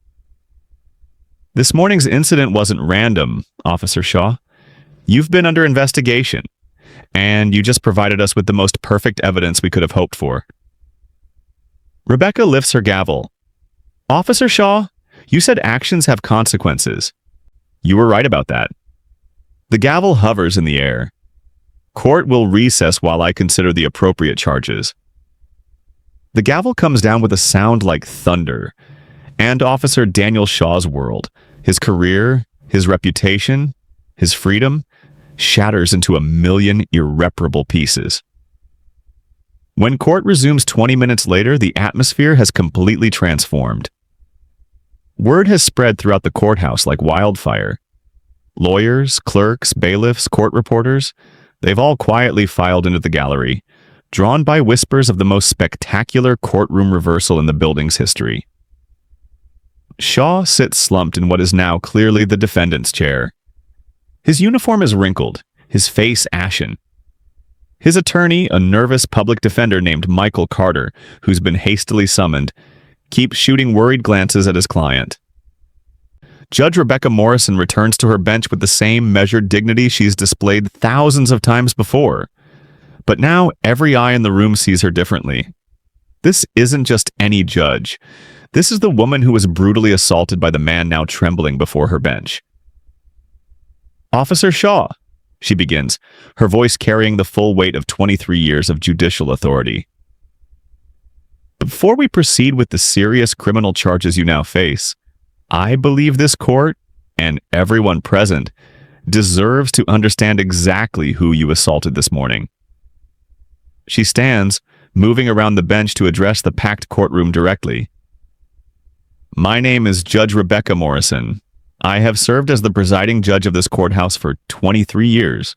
This morning's incident wasn't random, Officer Shaw. You've been under investigation, and you just provided us with the most perfect evidence we could have hoped for. Rebecca lifts her gavel. Officer Shaw, you said actions have consequences. You were right about that. The gavel hovers in the air. Court will recess while I consider the appropriate charges. The gavel comes down with a sound like thunder, and Officer Daniel Shaw's world, his career, his reputation, his freedom, shatters into a million irreparable pieces. When court resumes 20 minutes later, the atmosphere has completely transformed. Word has spread throughout the courthouse like wildfire. Lawyers, clerks, bailiffs, court reporters, they've all quietly filed into the gallery, drawn by whispers of the most spectacular courtroom reversal in the building's history. Shaw sits slumped in what is now clearly the defendant's chair. His uniform is wrinkled, his face ashen. His attorney, a nervous public defender named Michael Carter, who's been hastily summoned, keeps shooting worried glances at his client. Judge Rebecca Morrison returns to her bench with the same measured dignity she's displayed thousands of times before. But now every eye in the room sees her differently. This isn't just any judge. This is the woman who was brutally assaulted by the man now trembling before her bench. Officer Shaw, she begins, her voice carrying the full weight of 23 years of judicial authority. Before we proceed with the serious criminal charges you now face, I believe this court, and everyone present, deserves to understand exactly who you assaulted this morning. She stands, moving around the bench to address the packed courtroom directly. My name is Judge Rebecca Morrison. I have served as the presiding judge of this courthouse for 23 years.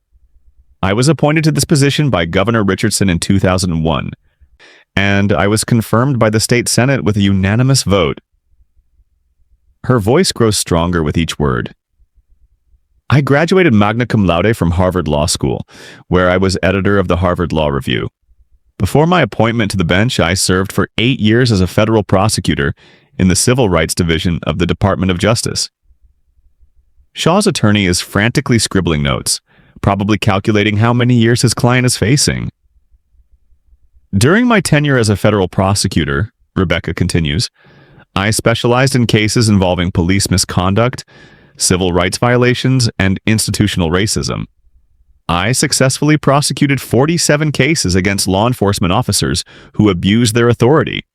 I was appointed to this position by Governor Richardson in 2001, and I was confirmed by the state Senate with a unanimous vote. Her voice grows stronger with each word. I graduated magna cum laude from Harvard Law School, where I was editor of the Harvard Law Review. Before my appointment to the bench, I served for 8 years as a federal prosecutor in the Civil Rights Division of the Department of Justice. Shaw's attorney is frantically scribbling notes, probably calculating how many years his client is facing. During my tenure as a federal prosecutor, Rebecca continues, I specialized in cases involving police misconduct, civil rights violations, and institutional racism. I successfully prosecuted 47 cases against law enforcement officers who abused their authority.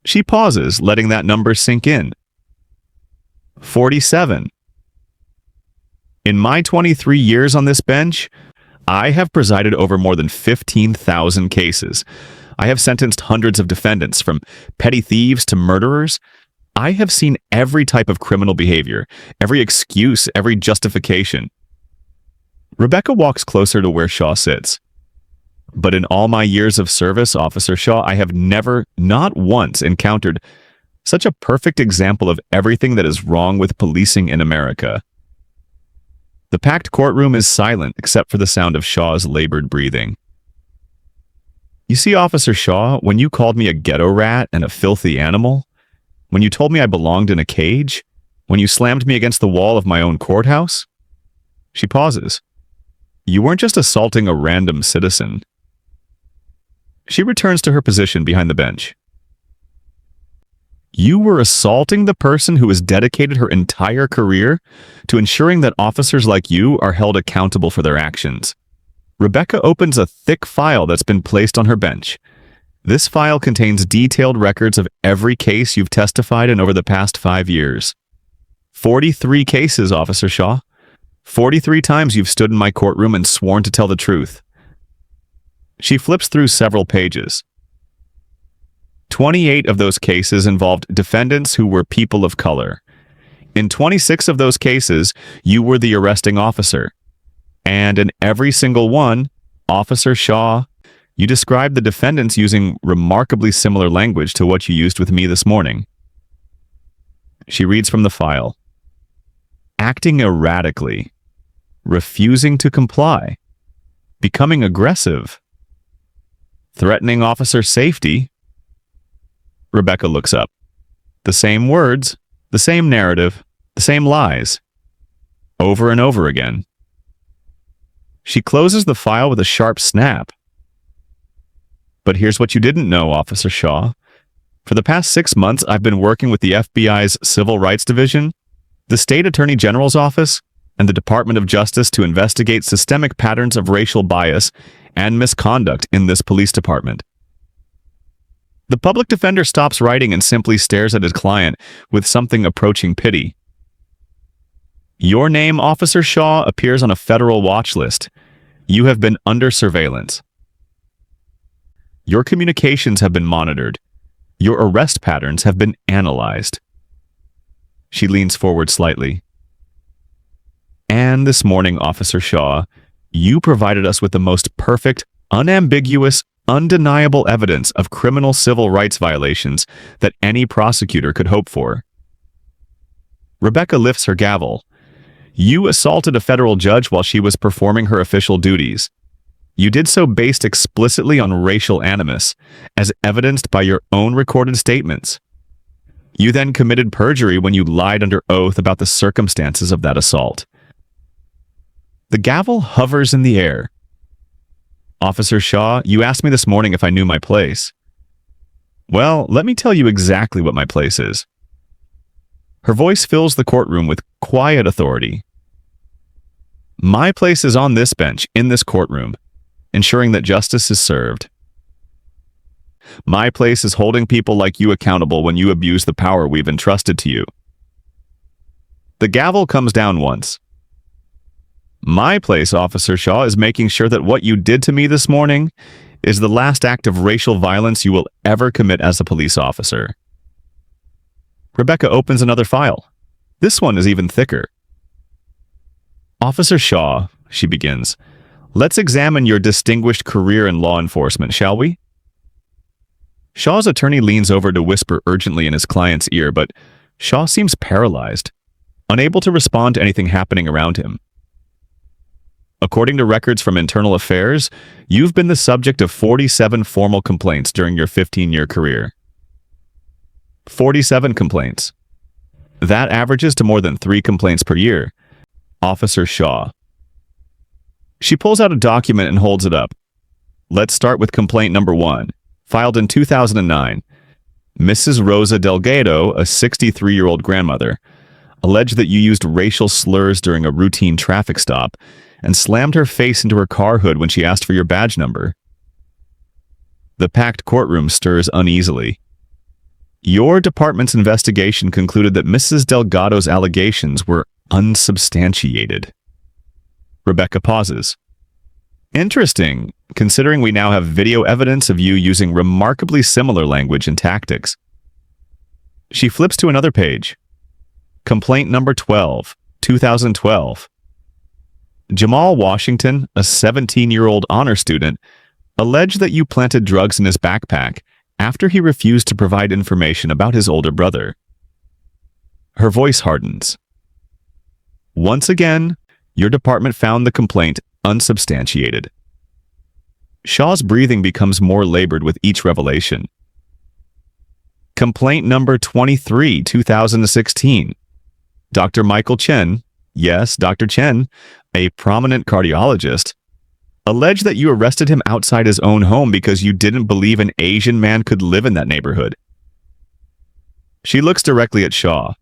She pauses, letting that number sink in. 47. In my 23 years on this bench, I have presided over more than 15,000 cases. I have sentenced hundreds of defendants, from petty thieves to murderers. I have seen every type of criminal behavior, every excuse, every justification. Rebecca walks closer to where Shaw sits. But in all my years of service, Officer Shaw, I have never, not once, encountered such a perfect example of everything that is wrong with policing in America. The packed courtroom is silent except for the sound of Shaw's labored breathing. You see, Officer Shaw, when you called me a ghetto rat and a filthy animal, when you told me I belonged in a cage, when you slammed me against the wall of my own courthouse, she pauses. You weren't just assaulting a random citizen. She returns to her position behind the bench. You were assaulting the person who has dedicated her entire career to ensuring that officers like you are held accountable for their actions. Rebecca opens a thick file that's been placed on her bench. This file contains detailed records of every case you've testified in over the past 5 years. 43 cases, Officer Shaw. 43 times you've stood in my courtroom and sworn to tell the truth. She flips through several pages. 28 of those cases involved defendants who were people of color. In 26 of those cases, you were the arresting officer. And in every single one, Officer Shaw, you described the defendants using remarkably similar language to what you used with me this morning. She reads from the file. Acting erratically, refusing to comply, becoming aggressive, threatening officer safety. Rebecca looks up. The same words, the same narrative, the same lies, over and over again. She closes the file with a sharp snap. But here's what you didn't know, Officer Shaw. For the past 6 months, I've been working with the FBI's Civil Rights Division, the State Attorney General's Office, and the Department of Justice to investigate systemic patterns of racial bias and misconduct in this police department. The public defender stops writing and simply stares at his client with something approaching pity. Your name, Officer Shaw, appears on a federal watch list. You have been under surveillance. Your communications have been monitored. Your arrest patterns have been analyzed. She leans forward slightly. And this morning, Officer Shaw, you provided us with the most perfect, unambiguous, undeniable evidence of criminal civil rights violations that any prosecutor could hope for. Rebecca lifts her gavel. You assaulted a federal judge while she was performing her official duties. You did so based explicitly on racial animus, as evidenced by your own recorded statements. You then committed perjury when you lied under oath about the circumstances of that assault. The gavel hovers in the air. Officer Shaw, you asked me this morning if I knew my place. Well, let me tell you exactly what my place is. Her voice fills the courtroom with quiet authority. My place is on this bench, in this courtroom, ensuring that justice is served. My place is holding people like you accountable when you abuse the power we've entrusted to you. The gavel comes down once. My place, Officer Shaw, is making sure that what you did to me this morning is the last act of racial violence you will ever commit as a police officer. Rebecca opens another file. This one is even thicker. Officer Shaw, she begins, let's examine your distinguished career in law enforcement, shall we? Shaw's attorney leans over to whisper urgently in his client's ear, but Shaw seems paralyzed, unable to respond to anything happening around him. According to records from Internal Affairs, you've been the subject of 47 formal complaints during your 15-year career. 47 complaints. That averages to more than 3 complaints per year. Officer Shaw. She pulls out a document and holds it up. Let's start with complaint number 1, filed in 2009. Mrs. Rosa Delgado, a 63-year-old grandmother, alleged that you used racial slurs during a routine traffic stop and slammed her face into her car hood when she asked for your badge number. The packed courtroom stirs uneasily. Your department's investigation concluded that Mrs. Delgado's allegations were unsubstantiated. Rebecca pauses. Interesting, considering we now have video evidence of you using remarkably similar language and tactics. She flips to another page. Complaint number 12, 2012. Jamal Washington, a 17-year-old honor student, alleged that you planted drugs in his backpack after he refused to provide information about his older brother. Her voice hardens. Once again, your department found the complaint unsubstantiated. Shaw's breathing becomes more labored with each revelation. Complaint number 23, 2016. Dr. Michael Chen, yes, Dr. Chen, a prominent cardiologist, alleged that you arrested him outside his own home because you didn't believe an Asian man could live in that neighborhood. She looks directly at Shaw.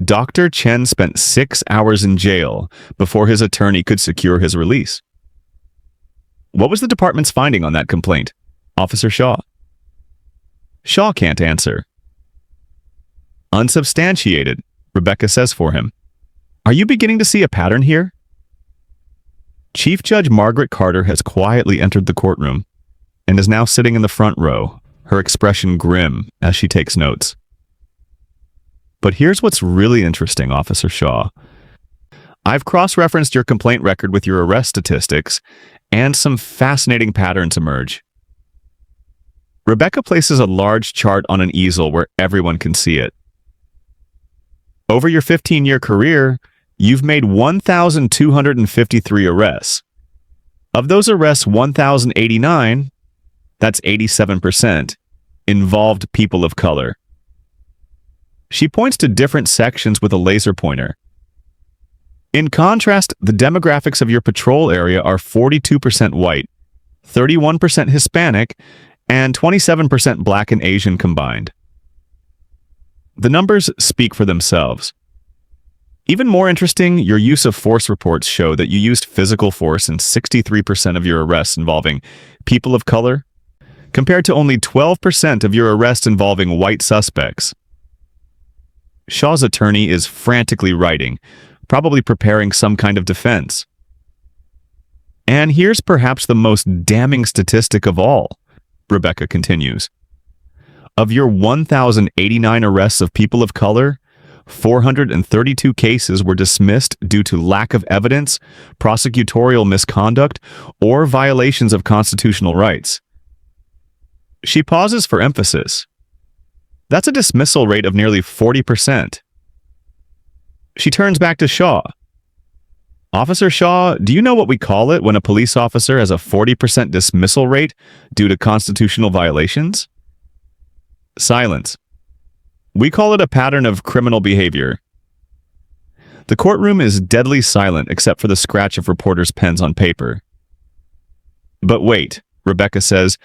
Dr. Chen spent 6 hours in jail before his attorney could secure his release. What was the department's finding on that complaint, Officer Shaw? Shaw can't answer. Unsubstantiated, Rebecca says for him. Are you beginning to see a pattern here? Chief Judge Margaret Carter has quietly entered the courtroom and is now sitting in the front row, her expression grim as she takes notes. But here's what's really interesting, Officer Shaw. I've cross-referenced your complaint record with your arrest statistics, and some fascinating patterns emerge. Rebecca places a large chart on an easel where everyone can see it. Over your 15-year career, you've made 1,253 arrests. Of those arrests, 1,089, that's 87%, involved people of color. She points to different sections with a laser pointer. In contrast, the demographics of your patrol area are 42% white, 31% Hispanic, and 27% Black and Asian combined. The numbers speak for themselves. Even more interesting, your use of force reports show that you used physical force in 63% of your arrests involving people of color, compared to only 12% of your arrests involving white suspects. Shaw's attorney is frantically writing, probably preparing some kind of defense. And here's perhaps the most damning statistic of all, Rebecca continues. Of your 1,089 arrests of people of color, 432 cases were dismissed due to lack of evidence, prosecutorial misconduct, or violations of constitutional rights. She pauses for emphasis. That's a dismissal rate of nearly 40%. She turns back to Shaw. Officer Shaw, do you know what we call it when a police officer has a 40% dismissal rate due to constitutional violations? Silence. We call it a pattern of criminal behavior. The courtroom is deadly silent except for the scratch of reporters' pens on paper. But wait, Rebecca says,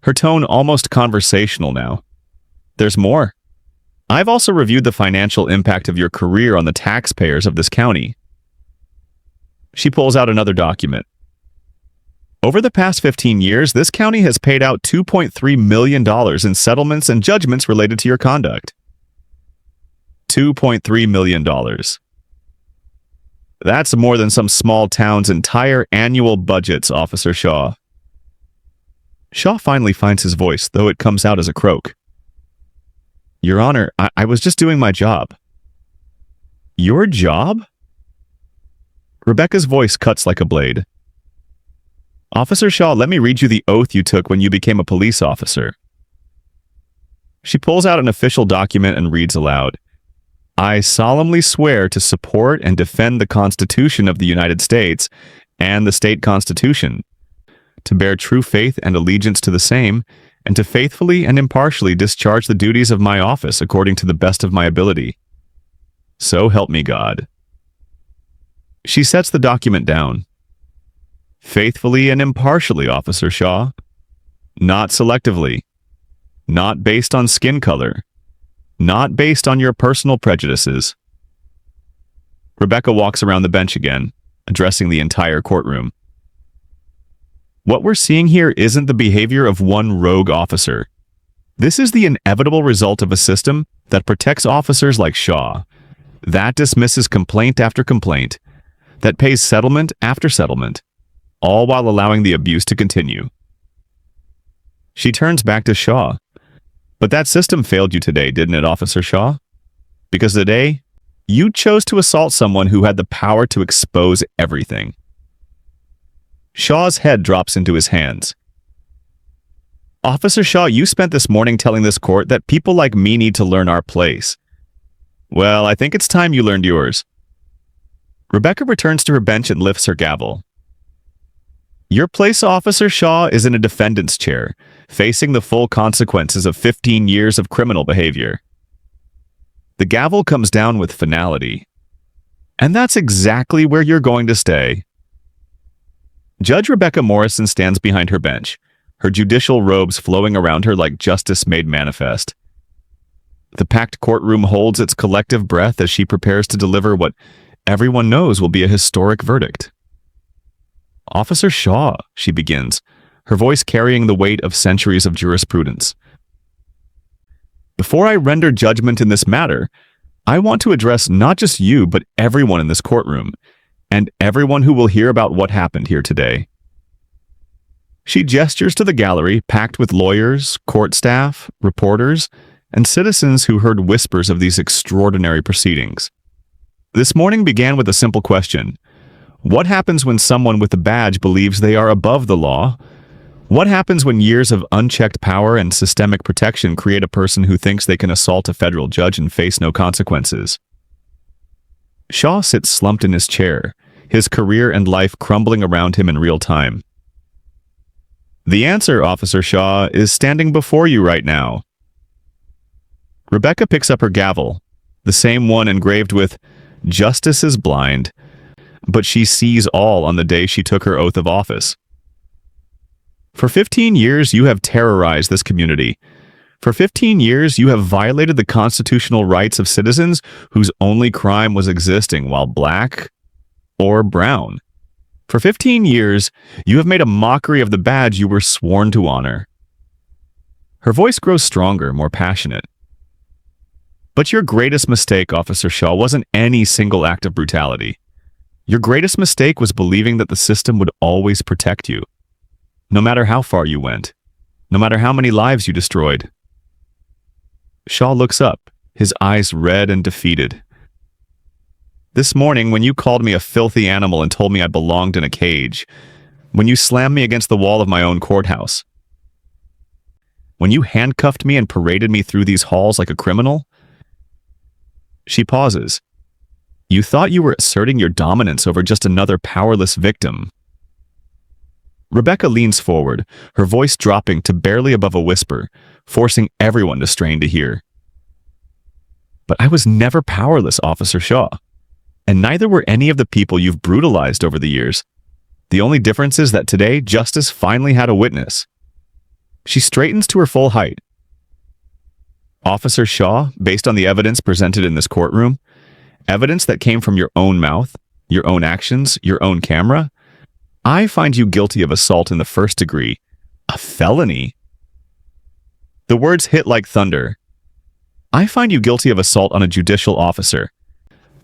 her tone almost conversational now. There's more. I've also reviewed the financial impact of your career on the taxpayers of this county. She pulls out another document. Over the past 15 years, this county has paid out $2.3 million in settlements and judgments related to your conduct. $2.3 million. That's more than some small town's entire annual budgets, Officer Shaw. Shaw finally finds his voice, though it comes out as a croak. Your Honor, I was just doing my job. Your job? Rebecca's voice cuts like a blade. Officer Shaw, let me read you the oath you took when you became a police officer. She pulls out an official document and reads aloud. I solemnly swear to support and defend the Constitution of the United States and the state constitution, to bear true faith and allegiance to the same, and to faithfully and impartially discharge the duties of my office according to the best of my ability. So help me God. She sets the document down. Faithfully and impartially, Officer Shaw. Not selectively. Not based on skin color. Not based on your personal prejudices. Rebecca walks around the bench again, addressing the entire courtroom. What we're seeing here isn't the behavior of one rogue officer. This is the inevitable result of a system that protects officers like Shaw, that dismisses complaint after complaint, that pays settlement after settlement, all while allowing the abuse to continue. She turns back to Shaw. But that system failed you today, didn't it, Officer Shaw? Because today, you chose to assault someone who had the power to expose everything. Shaw's head drops into his hands. Officer Shaw, you spent this morning telling this court that people like me need to learn our place. Well, I think it's time you learned yours. Rebecca returns to her bench and lifts her gavel. Your place, Officer Shaw, is in a defendant's chair, facing the full consequences of 15 years of criminal behavior. The gavel comes down with finality. And that's exactly where you're going to stay. Judge Rebecca Morrison stands behind her bench, her judicial robes flowing around her like justice made manifest. The packed courtroom holds its collective breath as she prepares to deliver what everyone knows will be a historic verdict. Officer Shaw, she begins, her voice carrying the weight of centuries of jurisprudence. Before I render judgment in this matter, I want to address not just you, but everyone in this courtroom, and everyone who will hear about what happened here today. She gestures to the gallery packed with lawyers, court staff, reporters, and citizens who heard whispers of these extraordinary proceedings. This morning began with a simple question. What happens when someone with a badge believes they are above the law? What happens when years of unchecked power and systemic protection create a person who thinks they can assault a federal judge and face no consequences? Shaw sits slumped in his chair, his career and life crumbling around him in real time. The answer, Officer Shaw, is standing before you right now. Rebecca picks up her gavel, the same one engraved with, "Justice is blind," but she sees all on the day she took her oath of office. For 15 years, you have terrorized this community. For 15 years, you have violated the constitutional rights of citizens whose only crime was existing while black or brown. For 15 years, you have made a mockery of the badge you were sworn to honor. Her voice grows stronger, more passionate. But your greatest mistake, Officer Shaw, wasn't any single act of brutality. Your greatest mistake was believing that the system would always protect you, no matter how far you went, no matter how many lives you destroyed. Shaw looks up, his eyes red and defeated. This morning, when you called me a filthy animal and told me I belonged in a cage, when you slammed me against the wall of my own courthouse, when you handcuffed me and paraded me through these halls like a criminal. She pauses. You thought you were asserting your dominance over just another powerless victim. Rebecca leans forward, her voice dropping to barely above a whisper, forcing everyone to strain to hear. But I was never powerless, Officer Shaw. And neither were any of the people you've brutalized over the years. The only difference is that today, justice finally had a witness. She straightens to her full height. Officer Shaw, based on the evidence presented in this courtroom, evidence that came from your own mouth, your own actions, your own camera, I find you guilty of assault in the first degree, a felony. The words hit like thunder. I find you guilty of assault on a judicial officer,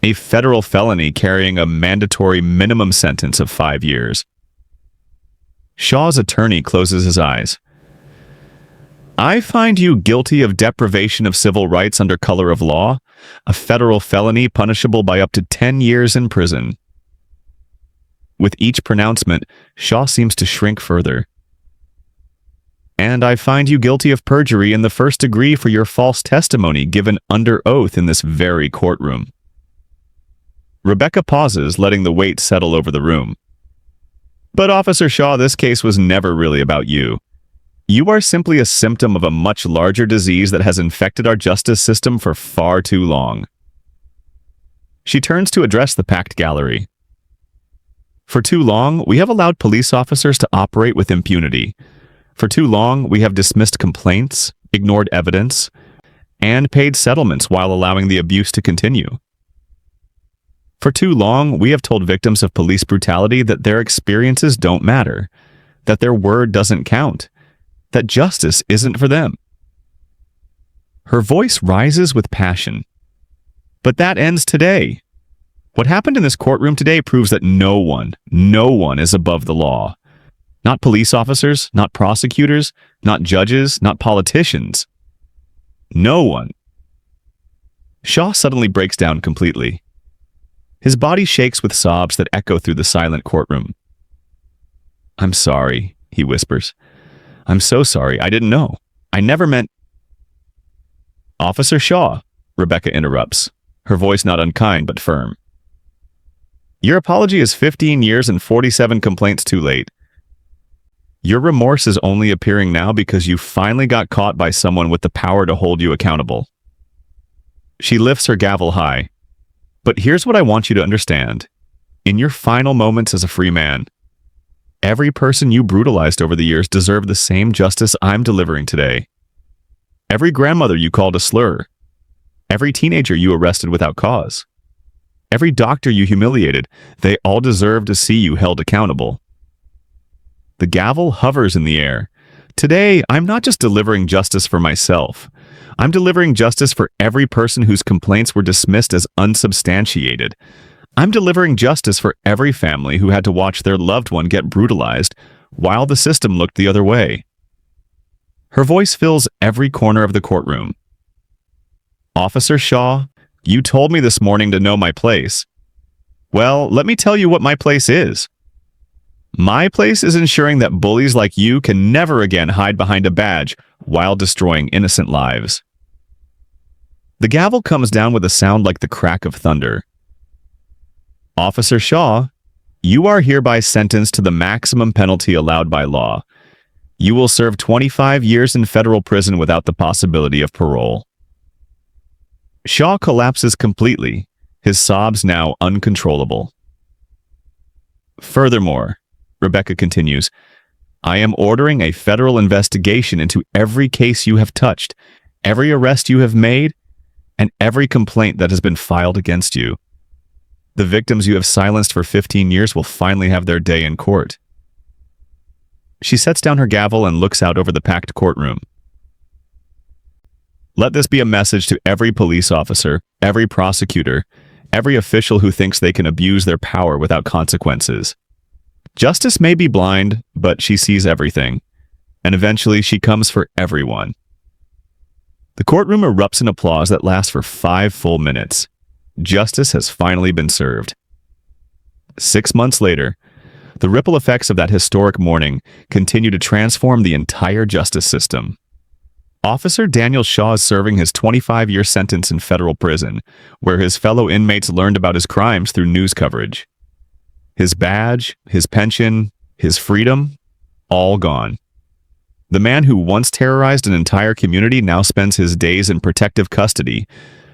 a federal felony carrying a mandatory minimum sentence of 5 years. Shaw's attorney closes his eyes. I find you guilty of deprivation of civil rights under color of law, a federal felony punishable by up to 10 years in prison. With each pronouncement, Shaw seems to shrink further. And I find you guilty of perjury in the first degree for your false testimony given under oath in this very courtroom. Rebecca pauses, letting the weight settle over the room. But Officer Shaw, this case was never really about you. You are simply a symptom of a much larger disease that has infected our justice system for far too long. She turns to address the packed gallery. For too long, we have allowed police officers to operate with impunity. For too long, we have dismissed complaints, ignored evidence, and paid settlements while allowing the abuse to continue. For too long, we have told victims of police brutality that their experiences don't matter, that their word doesn't count, that justice isn't for them. Her voice rises with passion. But that ends today. What happened in this courtroom today proves that no one is above the law. Not police officers, not prosecutors, not judges, not politicians. No one. Shaw suddenly breaks down completely. His body shakes with sobs that echo through the silent courtroom. I'm sorry, he whispers. I'm so sorry. I didn't know. I never meant... Officer Shaw, Rebecca interrupts, her voice not unkind but firm. Your apology is 15 years and 47 complaints too late. Your remorse is only appearing now because you finally got caught by someone with the power to hold you accountable. She lifts her gavel high. But here's what I want you to understand. In your final moments as a free man, every person you brutalized over the years deserved the same justice I'm delivering today. Every grandmother you called a slur. Every teenager you arrested without cause. Every doctor you humiliated, they all deserve to see you held accountable. The gavel hovers in the air. Today, I'm not just delivering justice for myself. I'm delivering justice for every person whose complaints were dismissed as unsubstantiated. I'm delivering justice for every family who had to watch their loved one get brutalized while the system looked the other way. Her voice fills every corner of the courtroom. "Officer Shaw, you told me this morning to know my place. Well, let me tell you what my place is. My place is ensuring that bullies like you can never again hide behind a badge while destroying innocent lives." The gavel comes down with a sound like the crack of thunder. "Officer Shaw, you are hereby sentenced to the maximum penalty allowed by law. You will serve 25 years in federal prison without the possibility of parole." Shaw collapses completely, his sobs now uncontrollable. "Furthermore," Rebecca continues, "I am ordering a federal investigation into every case you have touched, every arrest you have made, and every complaint that has been filed against you. The victims you have silenced for 15 years will finally have their day in court." She sets down her gavel and looks out over the packed courtroom. "Let this be a message to every police officer, every prosecutor, every official who thinks they can abuse their power without consequences. Justice may be blind, but she sees everything, and eventually she comes for everyone." The courtroom erupts in applause that lasts for 5 full minutes. Justice has finally been served. 6 months later, the ripple effects of that historic morning continue to transform the entire justice system. Officer Daniel Shaw is serving his 25-year sentence in federal prison, where his fellow inmates learned about his crimes through news coverage. His badge, his pension, his freedom, all gone. The man who once terrorized an entire community now spends his days in protective custody,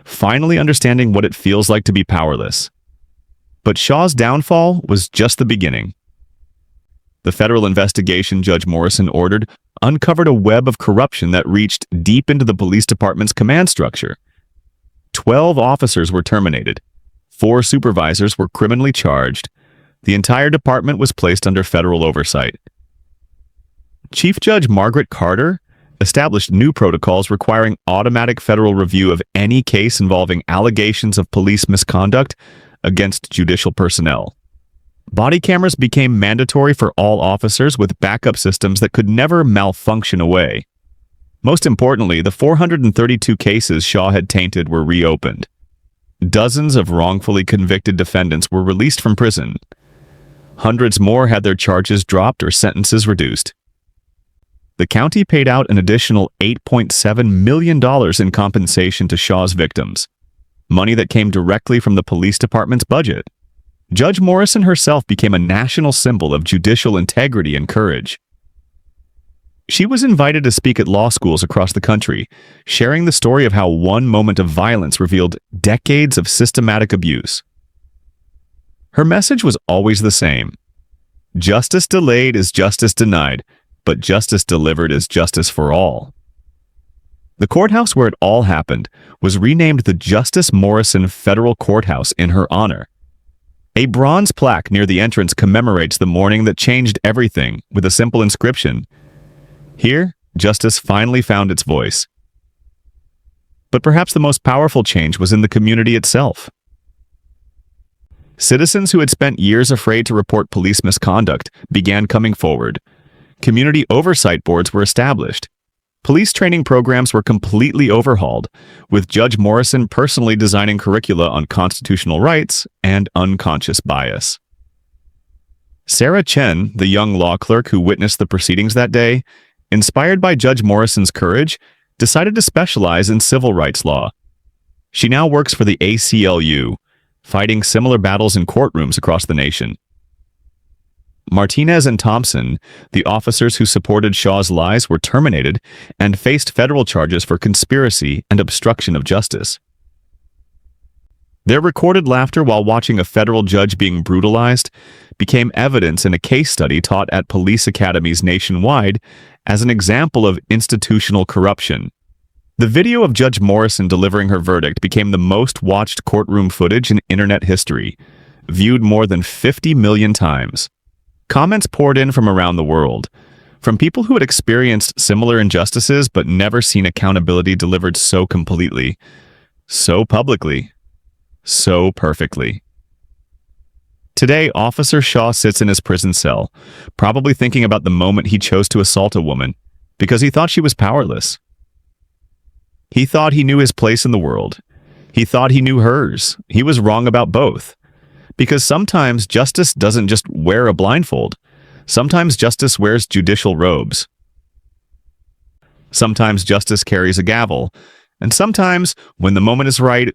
finally understanding what it feels like to be powerless. But Shaw's downfall was just the beginning. The federal investigation Judge Morrison ordered uncovered a web of corruption that reached deep into the police department's command structure. 12 officers were terminated. 4 supervisors were criminally charged. The entire department was placed under federal oversight. Chief Judge Margaret Carter established new protocols requiring automatic federal review of any case involving allegations of police misconduct against judicial personnel. Body cameras became mandatory for all officers with backup systems that could never malfunction away. Most importantly, the 432 cases Shaw had tainted were reopened. Dozens of wrongfully convicted defendants were released from prison. Hundreds more had their charges dropped or sentences reduced. The county paid out an additional $8.7 million in compensation to Shaw's victims, money that came directly from the police department's budget. Judge Morrison herself became a national symbol of judicial integrity and courage. She was invited to speak at law schools across the country, sharing the story of how one moment of violence revealed decades of systematic abuse. Her message was always the same. Justice delayed is justice denied, but justice delivered is justice for all. The courthouse where it all happened was renamed the Justice Morrison Federal Courthouse in her honor. A bronze plaque near the entrance commemorates the morning that changed everything with a simple inscription. Here, justice finally found its voice. But perhaps the most powerful change was in the community itself. Citizens who had spent years afraid to report police misconduct began coming forward. Community oversight boards were established. Police training programs were completely overhauled, with Judge Morrison personally designing curricula on constitutional rights and unconscious bias. Sarah Chen, the young law clerk who witnessed the proceedings that day, inspired by Judge Morrison's courage, decided to specialize in civil rights law. She now works for the ACLU, fighting similar battles in courtrooms across the nation. Martinez and Thompson, the officers who supported Shaw's lies, were terminated and faced federal charges for conspiracy and obstruction of justice. Their recorded laughter while watching a federal judge being brutalized became evidence in a case study taught at police academies nationwide as an example of institutional corruption. The video of Judge Morrison delivering her verdict became the most watched courtroom footage in internet history, viewed more than 50 million times. Comments poured in from around the world, from people who had experienced similar injustices but never seen accountability delivered so completely, so publicly, so perfectly. Today, Officer Shaw sits in his prison cell, probably thinking about the moment he chose to assault a woman because he thought she was powerless. He thought he knew his place in the world. He thought he knew hers. He was wrong about both. Because sometimes justice doesn't just wear a blindfold. Sometimes justice wears judicial robes. Sometimes justice carries a gavel. And sometimes, when the moment is right,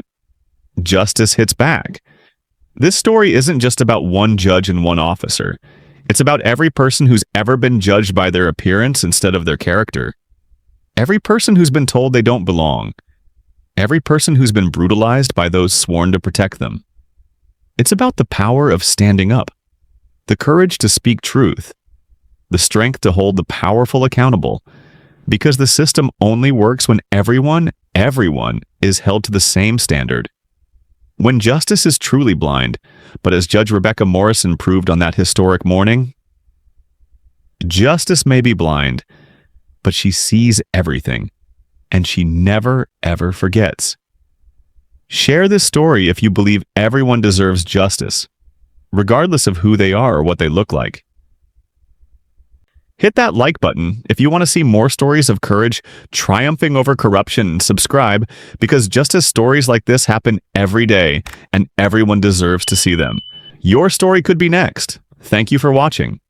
justice hits back. This story isn't just about one judge and one officer. It's about every person who's ever been judged by their appearance instead of their character. Every person who's been told they don't belong. Every person who's been brutalized by those sworn to protect them. It's about the power of standing up, the courage to speak truth, the strength to hold the powerful accountable, because the system only works when everyone is held to the same standard. When justice is truly blind, but as Judge Rebecca Morrison proved on that historic morning, justice may be blind, but she sees everything, and she never, ever forgets. Share this story if you believe everyone deserves justice, regardless of who they are or what they look like. Hit that like button if you want to see more stories of courage triumphing over corruption, and subscribe because justice stories like this happen every day and everyone deserves to see them. Your story could be next. Thank you for watching.